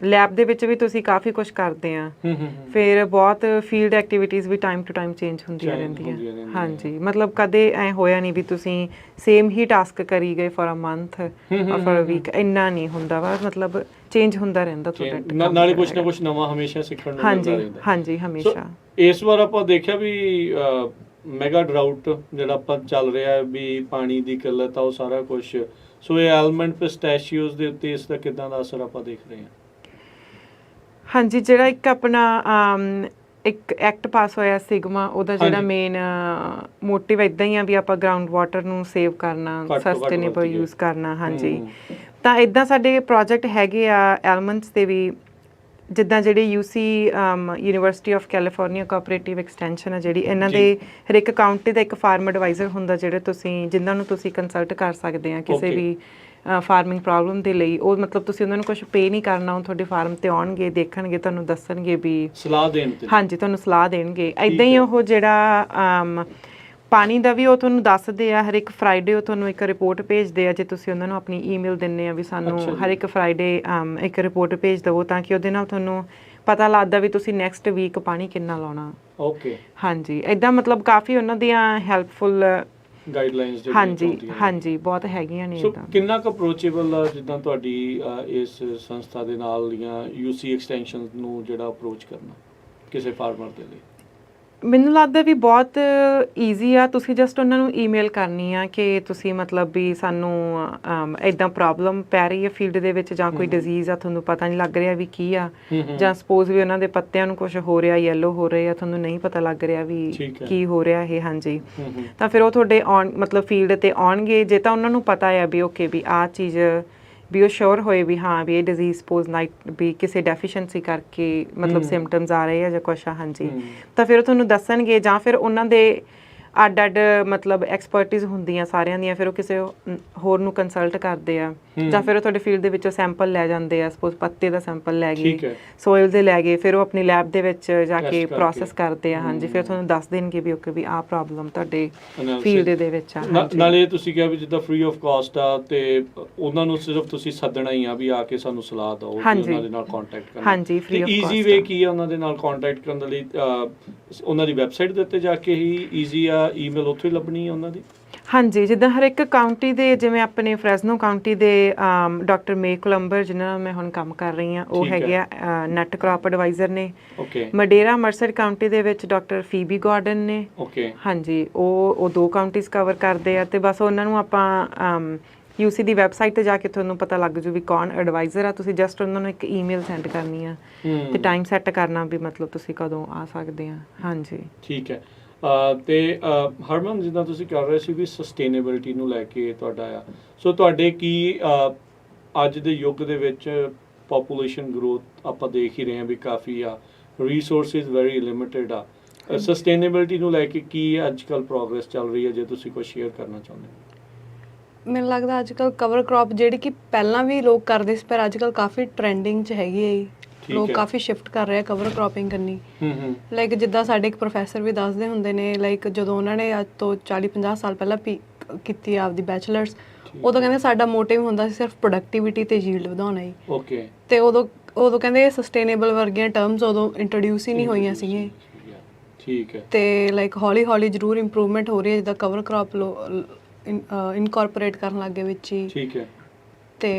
ਲੈਬ ਦੇ ਵਿੱਚ ਵੀ ਤੁਸੀਂ ਕਾਫੀ ਕੁਝ ਕਰਦੇ ਆ, ਫਿਰ ਬਹੁਤ ਫੀਲਡ ਐਕਟੀਵਿਟੀਜ਼ ਵੀ ਟਾਈਮ ਟੂ ਟਾਈਮ ਚੇਂਜ ਹੁੰਦੀਆਂ ਰਹਿੰਦੀਆਂ, ਹਾਂਜੀ। ਮਤਲਬ ਕਦੇ ਐ ਹੋਇਆ ਨਹੀਂ ਵੀ ਤੁਸੀਂ ਸੇਮ ਹੀ ਟਾਸਕ ਕਰੀ ਗਏ ਫॉर ਅ ਮੰਥ ਔਰ ਫॉर ਅ ਵੀਕ, ਇੰਨਾ ਨਹੀਂ ਹੁੰਦਾ ਵਾ, ਮਤਲਬ ਚੇਂਜ ਹੁੰਦਾ ਰਹਿੰਦਾ ਤੁਹਾਡਾ, ਨਾਲੇ ਕੁਝ ਨਾ ਕੁਝ ਨਵਾਂ ਹਮੇਸ਼ਾ ਸਿੱਖਣ ਨੂੰ ਮਿਲਦਾ ਰਹਿੰਦਾ, ਹਾਂਜੀ, ਹਮੇਸ਼ਾ। ਇਸ ਵਾਰ ਆਪਾਂ ਦੇਖਿਆ ਵੀ ਮੈਗਾ ਡਰਾਊਟ ਜਿਹੜਾ ਆਪਾਂ ਚੱਲ ਰਿਹਾ ਵੀ ਪਾਣੀ ਦੀ ਕਿੱਲਤ ਆ, ਉਹ ਸਾਰਾ ਕੁਝ, ਸੋ ਇਹ ਐਲਮੰਡ ਪਿਸਟੈਚੀਓਸ ਦੇ ਉੱਤੇ ਇਸ ਦਾ ਕਿੱਦਾਂ ਦਾ ਅਸਰ ਆਪਾਂ ਦੇਖ ਰਹੇ ਹਾਂ? ਹਾਂਜੀ, ਜਿਹੜਾ ਇੱਕ ਆਪਣਾ ਇੱਕ ਐਕਟ ਪਾਸ ਹੋਇਆ ਸਿਗਮਾ, ਉਹਦਾ ਜਿਹੜਾ ਮੇਨ ਮੋਟਿਵ ਇਦਾਂ ਹੀ ਆ ਵੀ ਆਪਾਂ ਗਰਾਊਂਡ ਵਾਟਰ ਨੂੰ ਸੇਵ ਕਰਨਾ, ਸਸਟੇਨੇਬਲ ਯੂਜ਼ ਕਰਨਾ, ਹਾਂਜੀ। ਤਾਂ ਇਦਾਂ ਸਾਡੇ ਪ੍ਰੋਜੈਕਟ ਹੈਗੇ ਆ ਐਲਮੰਡਸ ਦੇ ਵੀ, ਜਿੱਦਾਂ ਜਿਹੜੇ UC university of California cooperative extension ਆ ਜਿਹੜੀ, ਇਹਨਾਂ ਦੇ ਹਰ ਇੱਕ ਕਾਉਂਟੀ ਦਾ ਇੱਕ ਫਾਰਮ ਐਡਵਾਈਜ਼ਰ ਹੁੰਦਾ ਜਿਨ੍ਹਾਂ ਨੂੰ ਤੁਸੀਂ ਕੰਸਲਟ ਕਰ ਸਕਦੇ ਆ ਕਿਸੇ ਵੀ ਫਾਰਮਿੰਗ ਪ੍ਰੋਬਲਮ ਦੇ ਲਈ। ਉਹ ਮਤਲਬ ਤੁਸੀਂ ਉਹਨਾਂ ਨੂੰ ਕੁਝ ਪੇ ਨਹੀਂ ਕਰਨਾ, ਉਹ ਤੁਹਾਡੇ ਫਾਰਮ ਤੇ ਆਉਣਗੇ, ਦੇਖਣਗੇ, ਤੁਹਾਨੂੰ ਦੱਸਣਗੇ ਵੀ ਸਲਾਹ ਦੇਣ ਤੇ, ਹਾਂਜੀ, ਤੁਹਾਨੂੰ ਸਲਾਹ ਦੇਣਗੇ। ਇਦਾਂ ਹੀ ਉਹ ਜਿਹੜਾ ਪਾਣੀ ਦਾ ਵੀ ਉਹ ਤੁਹਾਨੂੰ ਦੱਸਦੇ ਆ, ਹਰ ਇੱਕ ਫਰਾਈਡੇ ਉਹ ਤੁਹਾਨੂੰ ਇੱਕ ਰਿਪੋਰਟ ਭੇਜਦੇ ਆ, ਜੇ ਤੁਸੀਂ ਉਹਨਾਂ ਨੂੰ ਆਪਣੀ ਈਮੇਲ ਦਿੰਦੇ ਆ ਵੀ ਸਾਨੂੰ ਹਰ ਇੱਕ ਫਰਾਈਡੇ ਇੱਕ ਰਿਪੋਰਟ ਭੇਜ ਦਿਓ, ਤਾਂ ਕਿ ਉਹਦੇ ਨਾਲ ਤੁਹਾਨੂੰ ਪਤਾ ਲੱਗਦਾ ਵੀ ਤੁਸੀਂ ਨੈਕਸਟ ਵੀਕ ਪਾਣੀ ਕਿੰਨਾ ਲਾਉਣਾ। ਓਕੇ, ਹਾਂਜੀ। ਇਦਾਂ ਮਤਲਬ ਕਾਫੀ ਉਹਨਾਂ ਦੀਆਂ ਹੈਲਪਫੁਲ ਗਾਈਡਲਾਈਨਸ ਜਿਹੜੀਆਂ ਹਾਂਜੀ, ਬਹੁਤ ਹੈਗੀਆਂ ਨੇ। ਸੋ ਕਿੰਨਾ ਕੁ ਅਪਰੋਚੇਬਲ ਆ ਜਿੱਦਾਂ ਤੁਹਾਡੀ ਇਸ ਸੰਸਥਾ ਦੇ ਨਾਲ ਜਾਂ UC ਐਕਸਟੈਂਸ਼ਨ ਨੂੰ ਜਿਹੜਾ ਅਪਰੋਚ ਕਰਨਾ ਕਿਸੇ ਫਾਰਮਰ ਦੇ ਲਈ? ਮੈਨੂੰ ਲੱਗਦਾ ਵੀ ਬਹੁਤ ਈਜ਼ੀ ਆ। ਤੁਸੀਂ ਜਸਟ ਉਹਨਾਂ ਨੂੰ ਈਮੇਲ ਕਰਨੀ ਆ ਕਿ ਤੁਸੀਂ ਮਤਲਬ ਵੀ ਸਾਨੂੰ ਇੱਦਾਂ ਪ੍ਰੋਬਲਮ ਪੈ ਰਹੀ ਹੈ ਫੀਲਡ ਦੇ ਵਿੱਚ, ਜਾਂ ਕੋਈ ਡਿਜ਼ੀਜ਼ ਆ ਤੁਹਾਨੂੰ ਪਤਾ ਨਹੀਂ ਲੱਗ ਰਿਹਾ ਵੀ ਕੀ ਆ, ਜਾਂ ਸਪੋਜ਼ ਵੀ ਉਹਨਾਂ ਦੇ ਪੱਤਿਆਂ ਨੂੰ ਕੁਝ ਹੋ ਰਿਹਾ, ਯੈਲੋ ਹੋ ਰਹੇ ਆ, ਤੁਹਾਨੂੰ ਨਹੀਂ ਪਤਾ ਲੱਗ ਰਿਹਾ ਵੀ ਕੀ ਹੋ ਰਿਹਾ ਇਹ, ਹਾਂਜੀ। ਤਾਂ ਫਿਰ ਉਹ ਤੁਹਾਡੇ ਮਤਲਬ ਫੀਲਡ ਤੇ ਆਉਣਗੇ। ਜੇ ਤਾਂ ਉਹਨਾਂ ਨੂੰ ਪਤਾ ਆ ਵੀ ਓਕੇ ਵੀ ਆਹ ਚੀਜ਼ ਵੀ ਉਹ ਸ਼ੋਰ ਹੋਏ ਵੀ ਹਾਂ ਵੀ ਇਹ ਡਿਜ਼ੀਜ਼ ਸਪੋਜ਼ ਨਾਈਟ ਵੀ ਕਿਸੇ ਡੈਫੀਸ਼ੀਐਂਸੀ ਕਰਕੇ ਮਤਲਬ ਸਿੰਪਟਮਸ ਆ ਰਹੇ ਆ ਜਾਂ ਕੁਛ ਆ, ਹਾਂਜੀ, ਤਾਂ ਫਿਰ ਉਹ ਤੁਹਾਨੂੰ ਦੱਸਣਗੇ ਜਾਂ ਫਿਰ ਉਹਨਾਂ ਦੇ ਅੱਡ ਮਤਲਬ ਐਕਸਪਰਟਿਜ਼ ਹੁੰਦੀਆਂ ਸਾਰਿਆਂ ਦੀਆਂ, ਫਿਰ ਉਹ ਕਿਸੇ ਹੋਰ ਨੂੰ ਕੰਸਲਟ ਕਰਦੇ ਆ ਜਾਂ ਫਿਰ ਉਹ ਤੁਹਾਡੇ ਫੀਲਡ ਦੇ ਵਿੱਚੋਂ ਸੈਂਪਲ ਲੈ ਜਾਂਦੇ ਆ, ਸਪੋਜ਼ ਪੱਤੇ ਦਾ ਸੈਂਪਲ ਲੈ ਗਏ, ਸੋਇਲ ਦੇ ਲੈ ਗਏ, ਫਿਰ ਉਹ ਆਪਣੀ ਲੈਬ ਦੇ ਵਿੱਚ ਜਾ ਕੇ ਪ੍ਰੋਸੈਸ ਕਰਦੇ ਆ, ਹਾਂਜੀ, ਫਿਰ ਤੁਹਾਨੂੰ ਦੱਸ ਦੇਣਗੇ ਵੀ ਓਕੇ ਵੀ ਆਹ ਪ੍ਰੋਬਲਮ ਤੁਹਾਡੇ ਫੀਲਡ ਦੇ ਵਿੱਚ ਆ। ਨਾਲੇ ਤੁਸੀਂ ਕਿਹਾ ਵੀ ਜਿੱਦਾਂ ਫ੍ਰੀ ਆਫ ਕਾਸਟ ਆ ਤੇ ਉਹਨਾਂ ਨੂੰ ਸਿਰਫ ਤੁਸੀਂ ਸੱਦਣਾ ਹੀ ਆ ਵੀ ਆ ਕੇ ਸਾਨੂੰ ਸਲਾਹ ਦਿਓ, ਉਹਨਾਂ ਦੇ ਨਾਲ ਕੰਟੈਕਟ ਕਰਨਾ, ਹਾਂਜੀ, free of cost. Easy way ਕੀ ਆ ਉਹਨਾਂ ਦੇ ਨਾਲ ਕੰਟੈਕਟ ਕਰਨ ਦੇ ਲਈ? ਉਹਨਾਂ ਦੀ ਵੈਬਸਾਈਟ ਦੇ ਉੱਤੇ ਜਾ ਕੇ ਹੀ ਈਜ਼ੀ ਆ, ਈਮੇਲ ਉੱਥੇ ਹੀ ਲੱਭਣੀ ਆ ਉਹਨਾਂ ਦੀ? ਹਾਂਜੀ, ਜਿੱਦਾਂ ਹਰ ਇੱਕ ਕਾਊਂਟੀ ਦੇ, ਜਿਵੇਂ ਆਪਣੇ ਫ੍ਰੈਸਨੋ ਕਾਊਂਟੀ ਦੇ ਡਾਕਟਰ ਮੇ ਕੋਲੰਬਰ ਜਿਨ੍ਹਾਂ ਨਾਲ ਮੈਂ ਹੁਣ ਕੰਮ ਕਰ ਰਹੀ ਹਾਂ, ਉਹ ਹੈਗੇ ਆ ਨਟ ਕ੍ਰੌਪ ਐਡਵਾਈਜ਼ਰ ਨੇ। ਮਡੇਰਾ ਮਰਸਰ ਕਾਊਂਟੀ ਦੇ ਵਿੱਚ ਡਾਕਟਰ ਫੀਬੀ ਗਾਰਡਨ ਨੇ, ਹਾਂਜੀ, ਉਹ 2 ਕਾਊਂਟੀਜ਼ ਕਵਰ ਕਰਦੇ ਆ। ਤੇ ਬਸ ਉਹਨਾਂ ਨੂੰ ਆਪਾਂ ਯੂਸੀ ਦੀ ਵੈਬਸਾਈਟ ਤੇ ਜਾ ਕੇ ਤੁਹਾਨੂੰ ਪਤਾ ਲੱਗ ਜੂ ਵੀ ਕੌਣ ਐਡਵਾਈਜ਼ਰ ਆ, ਤੁਸੀਂ ਜਸਟ ਉਹਨਾਂ ਨੂੰ ਇੱਕ ਈਮੇਲ ਸੈਂਡ ਕਰਨੀ ਆ ਤੇ ਟਾਈਮ ਸੈੱਟ ਕਰਨਾ ਵੀ ਮਤਲਬ ਤੁਸੀਂ ਕਦੋਂ ਆ ਸਕਦੇ ਆ। ਹਾਂਜੀ, ਠੀਕ ਹੈ। ਤੇ ਹਰਮਨ, ਜਿੱਦਾਂ ਤੁਸੀਂ ਕਰ ਰਹੇ ਸੀ ਵੀ ਸਸਟੇਨੇਬਿਲਿਟੀ ਨੂੰ ਲੈ ਕੇ ਤੁਹਾਡਾ ਆ, ਸੋ ਤੁਹਾਡੇ ਕੀ ਅੱਜ ਦੇ ਯੁੱਗ ਦੇ ਵਿੱਚ ਪੋਪੂਲੇਸ਼ਨ ਗਰੋਥ ਆਪਾਂ ਦੇਖ ਹੀ ਰਹੇ ਹਾਂ ਵੀ ਕਾਫੀ ਆ, ਰਿਸੋਰਸਿਸ ਵੈਰੀ ਲਿਮਿਟਿਡ ਆ, ਸਸਟੇਨੇਬਿਲਿਟੀ ਨੂੰ ਲੈ ਕੇ ਕੀ ਅੱਜ ਕੱਲ੍ਹ ਪ੍ਰੋਗਰੈਸ ਚੱਲ ਰਹੀ ਹੈ, ਜੇ ਤੁਸੀਂ ਕੁਝ ਸ਼ੇਅਰ ਕਰਨਾ ਚਾਹੁੰਦੇ ਹੋ? ਮੈਨੂੰ ਲੱਗਦਾ ਅੱਜ ਕੱਲ੍ਹ ਕਵਰ ਕ੍ਰੌਪ ਜਿਹੜੀ ਕਿ ਪਹਿਲਾਂ ਵੀ ਲੋਕ ਕਰਦੇ ਸੀ ਪਰ ਅੱਜ ਕੱਲ੍ਹ ਕਾਫੀ ਟ੍ਰੈਂਡਿੰਗ 'ਚ ਹੈਗੀ ਹੈ, ਲੋਕ ਕਾਫੀ ਸ਼ਿਫਟ ਕਰ ਰਹੇ ਆ ਕਵਰ ਕ੍ਰੌਪਿੰਗ ਕਰਨੀ। ਲਾਈਕ ਜਿੱਦਾਂ ਸਾਡੇ ਇੱਕ ਪ੍ਰੋਫੈਸਰ ਵੀ ਦੱਸਦੇ ਹੁੰਦੇ ਨੇ, ਲਾਈਕ ਜਦੋਂ ਉਹਨਾਂ ਨੇ ਅੱਜ ਤੋਂ 40-50 ਸਾਲ ਪਹਿਲਾਂ ਕੀਤੀ ਆਪਦੀ ਬੈਚਲਰਸ, ਉਦੋਂ ਕਹਿੰਦੇ ਸਾਡਾ ਮੋਟਿਵ ਹੁੰਦਾ ਸੀ ਸਿਰਫ ਪ੍ਰੋਡਕਟਿਵਿਟੀ ਤੇ ਯੀਲਡ ਵਧਾਉਣਾ ਹੀ। ਤੇ ਉਦੋਂ ਕਹਿੰਦੇ ਸਸਟੇਨੇਬਲ ਵਰਗੀਆਂ ਟਰਮਸ ਉਦੋਂ ਇੰਟਰੋਡਿਊਸ ਹੀ ਨਹੀਂ ਹੋਈਆਂ ਸੀਗੀਆਂ। ਠੀਕ ਹੈ। ਤੇ ਲਾਈਕ ਹੌਲੀ ਹੌਲੀ ਜ਼ਰੂਰ ਇੰਪਰੂਵਮੈਂਟ ਹੋ ਰਹੀ ਹੈ, ਜਿੱਦਾਂ ਕਵਰ ਕ੍ਰੌਪ ਇਨਕੋਰਪੋਰੇਟ ਕਰਨ ਲੱਗੇ ਵਿੱਚ ਹੀ। ਠੀਕ ਹੈ। ਤੇ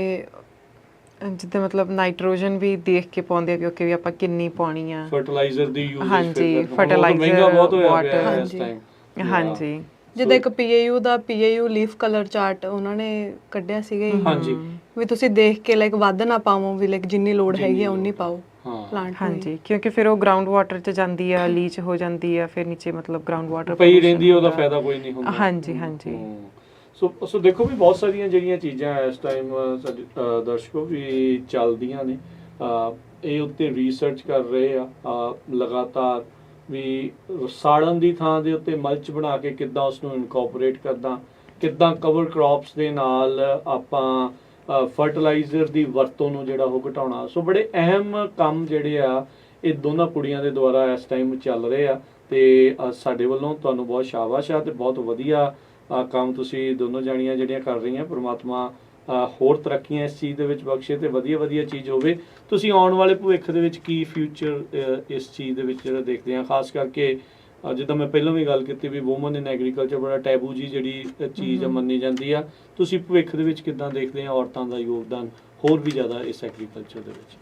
ਜਿੱਦਾਂ ਮਤਲਬ ਨਾਈਟ੍ਰੋਜਨ ਵੀ ਦੇਖ ਕੇ ਪਾਉਂਦੇ ਆ ਕਿ ਆਪਾਂ ਕਿੰਨੀ ਪਾਉਣੀ ਆ, ਫਰਟੀਲਾਈਜ਼ਰ ਦੀ ਯੂਜ਼ੇਜ, ਹਾਂਜੀ, ਫਰਟੀਲਾਈਜ਼ਰ, ਵਾਟਰ, ਹਾਂਜੀ। ਜਿੱਦਾਂ ਇੱਕ ਪੀਏਯੂ ਦਾ ਪੀਏਯੂ ਲੀਫ ਕਲਰ ਚਾਰਟ ਉਹਨਾਂ ਨੇ ਕੱਢਿਆ ਸੀਗਾ, ਹਾਂਜੀ, ਵੀ ਤੁਸੀਂ ਦੇਖ ਕੇ ਲਾਈਕ ਵੱਧ ਨਾ ਪਾਵੋ, ਵੀ ਲਾਈਕ ਜਿੰਨੀ ਲੋੜ ਹੈਗੀ ਆ ਉਨੀ ਪਾਓ ਪਲਾਂਟ, ਹਾਂਜੀ, ਕਿਉਂਕਿ ਫਿਰ ਉਹ ਗਰਾਊਂਡ ਵਾਟਰ 'ਚ ਜਾਂਦੀ ਆ, ਲੀਚ ਹੋ ਜਾਂਦੀ ਆ, ਫਿਰ ਨੀਚੇ ਮਤਲਬ ਗਰਾਊਂਡ ਵਾਟਰ ਪਈ ਰਹਿੰਦੀ, ਉਹਦਾ ਫਾਇਦਾ ਕੋਈ ਨਹੀਂ ਹੁੰਦਾ। ਹਾਂਜੀ, ਹਾਂਜੀ। ਸੋ ਦੇਖੋ ਵੀ ਬਹੁਤ ਸਾਰੀਆਂ ਜਿਹੜੀਆਂ ਚੀਜ਼ਾਂ ਇਸ ਟਾਈਮ ਸਾਡੇ ਦਰਸ਼ਕੋ ਵੀ ਚੱਲਦੀਆਂ ਨੇ, ਇਹ ਉੱਤੇ ਰਿਸਰਚ ਕਰ ਰਹੇ ਆ ਲਗਾਤਾਰ ਵੀ ਸਾੜਨ ਦੀ ਥਾਂ ਦੇ ਉੱਤੇ ਮਲਚ ਬਣਾ ਕੇ ਕਿੱਦਾਂ ਉਸ ਨੂੰ ਇਨਕੋਰਪੋਰੇਟ ਕਰਦਾ, ਕਿੱਦਾਂ ਕਵਰ ਕ੍ਰੌਪਸ ਦੇ ਨਾਲ ਆਪਾਂ ਫਰਟੀਲਾਈਜ਼ਰ ਦੀ ਵਰਤੋਂ ਨੂੰ ਜਿਹੜਾ ਉਹ ਘਟਾਉਣਾ। ਸੋ ਬੜੇ ਅਹਿਮ ਕੰਮ ਜਿਹੜੇ ਆ ਇਹ ਦੋਨਾਂ ਕੁੜੀਆਂ ਦੇ ਦੁਆਰਾ ਇਸ ਟਾਈਮ ਚੱਲ ਰਹੇ ਆ, ਤੇ ਸਾਡੇ ਵੱਲੋਂ ਤੁਹਾਨੂੰ ਬਹੁਤ ਸ਼ਾਬਾਸ਼ ਆ ਤੇ ਬਹੁਤ ਵਧੀਆ ਕੰਮ ਤੁਸੀਂ ਦੋਨੋਂ ਜਾਣੀਆਂ ਜਿਹੜੀਆਂ ਕਰ ਰਹੀਆਂ। ਪ੍ਰਮਾਤਮਾ ਹੋਰ ਤਰੱਕੀਆਂ ਇਸ ਚੀਜ਼ ਦੇ ਵਿੱਚ ਬਖਸ਼ੇ ਤੇ ਵਧੀਆ ਚੀਜ਼ ਹੋਵੇ। ਤੁਸੀਂ ਆਉਣ ਵਾਲੇ ਭਵਿੱਖ ਦੇ ਵਿੱਚ ਕੀ ਫਿਊਚਰ ਇਸ ਚੀਜ਼ ਦੇ ਵਿੱਚ ਜਿਹੜਾ ਦੇਖਦੇ ਆ, ਖਾਸ ਕਰਕੇ ਜਿੱਦਾਂ ਮੈਂ ਪਹਿਲਾਂ ਵੀ ਗੱਲ ਕੀਤੀ ਵੀ ਵੂਮਨ ਇਨ ਐਗਰੀਕਲਚਰ ਬੜਾ ਟੈਬੂ ਜੀ ਜਿਹੜੀ ਚੀਜ਼ ਮੰਨੀ ਜਾਂਦੀ ਆ, ਤੁਸੀਂ ਭਵਿੱਖ ਦੇ ਵਿੱਚ ਕਿੱਦਾਂ ਦੇਖਦੇ ਆ ਔਰਤਾਂ ਦਾ ਯੋਗਦਾਨ ਹੋਰ ਵੀ ਜ਼ਿਆਦਾ ਇਸ ਐਗਰੀਕਲਚਰ ਦੇ ਵਿੱਚ?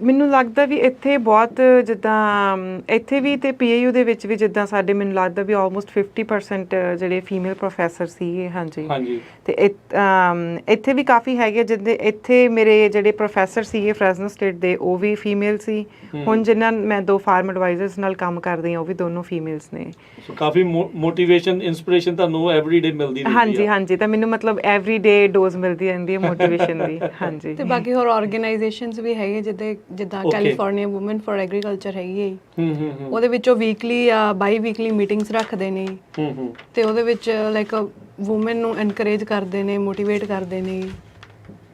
ਮੈਨੂੰ ਲੱਗਦਾ ਵੀ ਇੱਥੇ ਬਹੁਤ ਜਿੱਦਾਂ ਇੱਥੇ ਵੀ ਤੇ ਪੀਏਯੂ ਦੇ ਵਿੱਚ ਵੀ ਜਿੱਦਾਂ ਸਾਡੇ ਮੈਨੂੰ ਲੱਗਦਾ ਵੀ ਆਲਮੋਸਟ 50% ਜਿਹੜੇ ਫੀਮੇਲ ਪ੍ਰੋਫੈਸਰ ਸੀਗੇ, ਹਾਂਜੀ, ਤੇ ਇੱਥੇ ਵੀ ਕਾਫੀ ਹੈਗੇ ਜਿੱਦੇ ਇੱਥੇ ਮੇਰੇ ਜਿਹੜੇ ਪ੍ਰੋਫੈਸਰ ਸੀਗੇ ਫ੍ਰੈਸਨੋ ਸਟੇਟ ਦੇ, ਉਹ ਵੀ ਫੀਮੇਲ ਸੀ। ਹੁਣ ਜਿਨ੍ਹਾਂ ਮੈਂ 2 ਫਾਰਮ ਐਡਵਾਈਜ਼ਰਸ ਨਾਲ ਕੰਮ ਕਰਦੀ ਹਾਂ ਉਹ ਵੀ ਦੋਨੋਂ ਫੀਮੇਲਸ ਨੇ। ਸੋ ਕਾਫੀ ਮੋਟੀਵੇਸ਼ਨ, ਇਨਸਪੀਰੇਸ਼ਨ ਤੁਹਾਨੂੰ ਐਵਰੀਡੇ ਮਿਲਦੀ ਰਹਿੰਦੀ ਹੈ? ਹਾਂਜੀ, ਤਾਂ ਮੈਨੂੰ ਮਤਲਬ ਐਵਰੀਡੇ ਡੋਜ਼ ਮਿਲਦੀ ਰਹਿੰਦੀ ਹੈ ਮੋਟੀਵੇਸ਼ਨ ਦੀ। ਹਾਂਜੀ, ਤੇ ਬਾਕੀ ਹੋਰ ਆਰਗੇਨਾਈਜੇਸ਼ਨਸ ਵੀ ਹੈਗੇ ਜਿੱਦਾਂ ਕੈਲੀਫੋਰਨੀਆ ਵੂਮਨ ਫॉर ਐਗਰੀਕਲਚਰ ਹੈਗੀ ਹੈ, ਉਹਦੇ ਵਿੱਚ ਉਹ ਵੀਕਲੀ ਜਾਂ ਬਾਈ ਵੀਕਲੀ ਮੀਟਿੰਗਸ ਰੱਖਦੇ ਨੇ, ਤੇ ਉਹਦੇ ਵਿੱਚ ਲਾਈਕ ਵੂਮਨ ਨੂੰ ਐਨਕਰੇਜ ਕਰਦੇ ਨੇ, ਮੋਟੀਵੇਟ ਕਰਦੇ ਨੇ।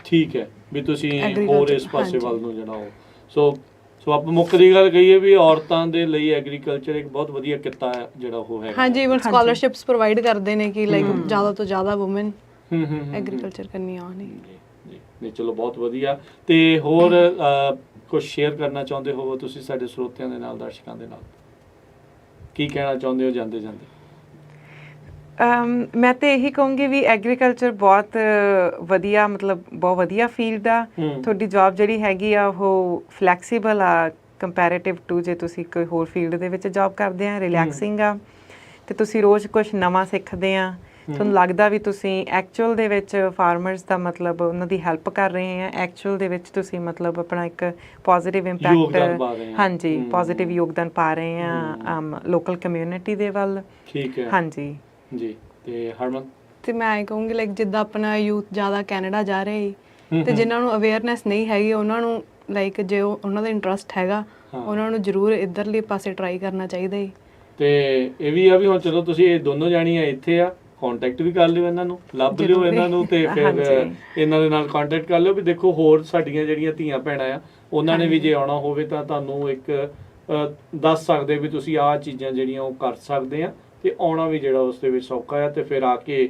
ਠੀਕ ਹੈ, ਵੀ ਤੁਸੀਂ ਹੋਰ ਇਸ ਪਾਸੇ ਵੱਲ ਨੂੰ ਜਿਹੜਾ ਉਹ ਸੋ ਆਪਾਂ ਮੁੱਖ ਦੀ ਗੱਲ ਕਹੀਏ ਵੀ ਔਰਤਾਂ ਦੇ ਲਈ ਐਗਰੀਕਲਚਰ ਇੱਕ ਬਹੁਤ ਵਧੀਆ ਕਿੱਤਾ ਹੈ ਜਿਹੜਾ ਉਹ ਹੈ। ਹਾਂਜੀ, ਇਵਨ ਸਕਾਲਰਸ਼ਿਪਸ ਪ੍ਰੋਵਾਈਡ ਕਰਦੇ ਨੇ ਕਿ ਲਾਈਕ ਜ਼ਿਆਦਾ ਤੋਂ ਜ਼ਿਆਦਾ ਵੂਮਨ ਐਗਰੀਕਲਚਰ ਕਰਨੀ ਆਉਣ। ਨਹੀਂ, ਚਲੋ ਬਹੁਤ ਵਧੀਆ। ਤੇ ਹੋਰ ਕੁਝ ਸ਼ੇਅਰ ਕਰਨਾ ਚਾਹੁੰਦੇ ਹੋ ਤੁਸੀਂ ਸਾਡੇ ਸਰੋਤਿਆਂ ਦੇ ਨਾਲ, ਦਰਸ਼ਕਾਂ ਦੇ ਨਾਲ? ਕੀ ਕਹਿਣਾ ਚਾਹੁੰਦੇ ਹੋ ਜਾਂਦੇ ਜਾਂਦੇ? ਮੈਂ ਤਾਂ ਇਹੀ ਕਹੂੰਗੀ ਵੀ ਐਗਰੀਕਲਚਰ ਬਹੁਤ ਵਧੀਆ, ਮਤਲਬ ਬਹੁਤ ਵਧੀਆ ਫੀਲਡ ਆ। ਤੁਹਾਡੀ ਜੌਬ ਜਿਹੜੀ ਹੈਗੀ ਆ ਉਹ ਫਲੈਕਸੀਬਲ ਆ ਕੰਪੈਰੇਟਿਵ ਟੂ ਜੇ ਤੁਸੀਂ ਕੋਈ ਹੋਰ ਫੀਲਡ ਦੇ ਵਿੱਚ ਜੌਬ ਕਰਦੇ ਆ, ਰਿਲੈਕਸਿੰਗ ਆ, ਤੇ ਤੁਸੀਂ ਰੋਜ਼ ਕੁਝ ਨਵਾਂ ਸਿੱਖਦੇ ਆ। ਤੁਹਾਨੂੰ ਲੱਗਦਾ ਵੀ ਤੁਸੀਂ ਐਕਚੁਅਲ ਦੇ ਵਿੱਚ ਫਾਰਮਰਸ ਦਾ ਮਤਲਬ ਉਹਨਾਂ ਦੀ ਹੈਲਪ ਕਰ ਰਹੇ ਆ, ਐਕਚੁਅਲ ਦੇ ਵਿੱਚ ਤੁਸੀਂ ਮਤਲਬ ਆਪਣਾ ਇੱਕ ਪੋਜ਼ਿਟਿਵ ਇੰਪੈਕਟ, ਹਾਂਜੀ, ਪੋਜ਼ਿਟਿਵ ਯੋਗਦਾਨ ਪਾ ਰਹੇ ਆ ਲੋਕਲ ਕਮਿਊਨਿਟੀ ਦੇ ਵੱਲ। ਠੀਕ ਹੈ, ਹਾਂਜੀ ਜੀ। ਤੇ ਹਰਮਨ? ਤੇ ਮੈਂ ਇਹ ਕਹੂੰਗੀ ਲਾਈਕ ਜਿੱਦਾਂ ਆਪਣਾ ਯੂਥ ਜ਼ਿਆਦਾ ਕੈਨੇਡਾ ਜਾ ਰਿਹਾ ਹੈ ਤੇ ਜਿਨ੍ਹਾਂ ਨੂੰ ਅਵੇਅਰਨੈਸ ਨਹੀਂ ਹੈਗੀ ਉਹਨਾਂ ਨੂੰ ਲਾਈਕ ਜੇ ਉਹਨਾਂ ਦਾ ਇੰਟਰਸਟ ਹੈਗਾ ਉਹਨਾਂ ਨੂੰ ਜ਼ਰੂਰ ਇੱਧਰਲੇ ਪਾਸੇ ਟਰਾਈ ਕਰਨਾ ਚਾਹੀਦਾ ਹੈ। ਤੇ ਇਹ ਵੀ ਆ ਵੀ ਹੁਣ ਚਲੋ ਤੁਸੀਂ ਇਹ ਦੋਨੋਂ ਜਾਣੀਆਂ ਇੱਥੇ ਆ, ਕੰਟੈਕਟ ਵੀ ਕਰ ਲਿਓ ਇਹਨਾਂ ਨੂੰ, ਲੱਭ ਲਿਓ ਇਹਨਾਂ ਨੂੰ ਤੇ ਫਿਰ ਇਹਨਾਂ ਦੇ ਨਾਲ ਕੰਟੈਕਟ ਕਰ ਲਿਓ ਵੀ ਦੇਖੋ ਹੋਰ ਸਾਡੀਆਂ ਜਿਹੜੀਆਂ ਧੀਆਂ ਭੈਣਾਂ ਆ ਉਹਨਾਂ ਨੇ ਵੀ ਜੇ ਆਉਣਾ ਹੋਵੇ ਤਾਂ ਤੁਹਾਨੂੰ ਇੱਕ ਦੱਸ ਸਕਦੇ ਵੀ ਤੁਸੀਂ ਆਹ ਚੀਜ਼ਾਂ ਜਿਹੜੀਆਂ ਉਹ ਕਰ ਸਕਦੇ ਆ ਤੇ ਆਉਣਾ ਵੀ ਜਿਹੜਾ ਉਸ ਦੇ ਵਿੱਚ ਸੌਖਾ ਆ ਤੇ ਫਿਰ ਆ ਕੇ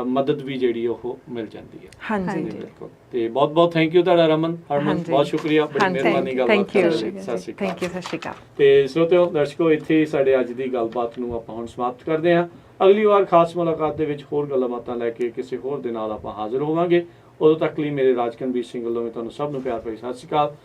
ਮਦਦ ਵੀ ਜਿਹੜੀ ਉਹ ਮਿਲ ਜਾਂਦੀ ਹੈ। ਹਾਂਜੀ ਬਿਲਕੁਲ। ਤੇ ਬਹੁਤ ਬਹੁਤ ਥੈਂਕ ਯੂ ਤੁਹਾਡਾ ਹਰਮਨ ਬਹੁਤ ਸ਼ੁਕਰੀਆ, ਬੜੀ ਮਿਹਰਬਾਨੀ ਗੱਲ ਥੈਂਕ ਯੂ ਸਤਿ ਸ਼੍ਰੀ ਅਕਾਲ। ਥੈਂਕ ਯੂ, ਸਤਿ ਸ਼੍ਰੀ ਅਕਾਲ। ਤੇ ਸਰੋਤਿਓ ਦਰਸ਼ਕੋ ਇੱਥੇ ਸਾਡੇ ਅੱਜ ਦੀ ਗੱਲਬਾਤ ਨੂੰ ਆਪਾਂ ਹੁਣ ਸਮਾਪਤ ਕਰਦੇ ਹਾਂ। ਅਗਲੀ ਵਾਰ ਖਾਸ ਮੁਲਾਕਾਤ ਦੇ ਵਿੱਚ ਹੋਰ ਗੱਲਾਂ ਬਾਤਾਂ ਲੈ ਕੇ ਕਿਸੇ ਹੋਰ ਦੇ ਨਾਲ ਆਪਾਂ ਹਾਜ਼ਰ ਹੋਵਾਂਗੇ। ਉਦੋਂ ਤੱਕ ਲਈ ਮੇਰੇ ਰਾਜਕਨਵੀਰ ਸਿੰਘ ਵੱਲੋਂ ਤੁਹਾਨੂੰ ਸਭ ਨੂੰ ਪਿਆਰ ਭਰੀ ਸਤਿ ਸ਼੍ਰੀ ਅਕਾਲ।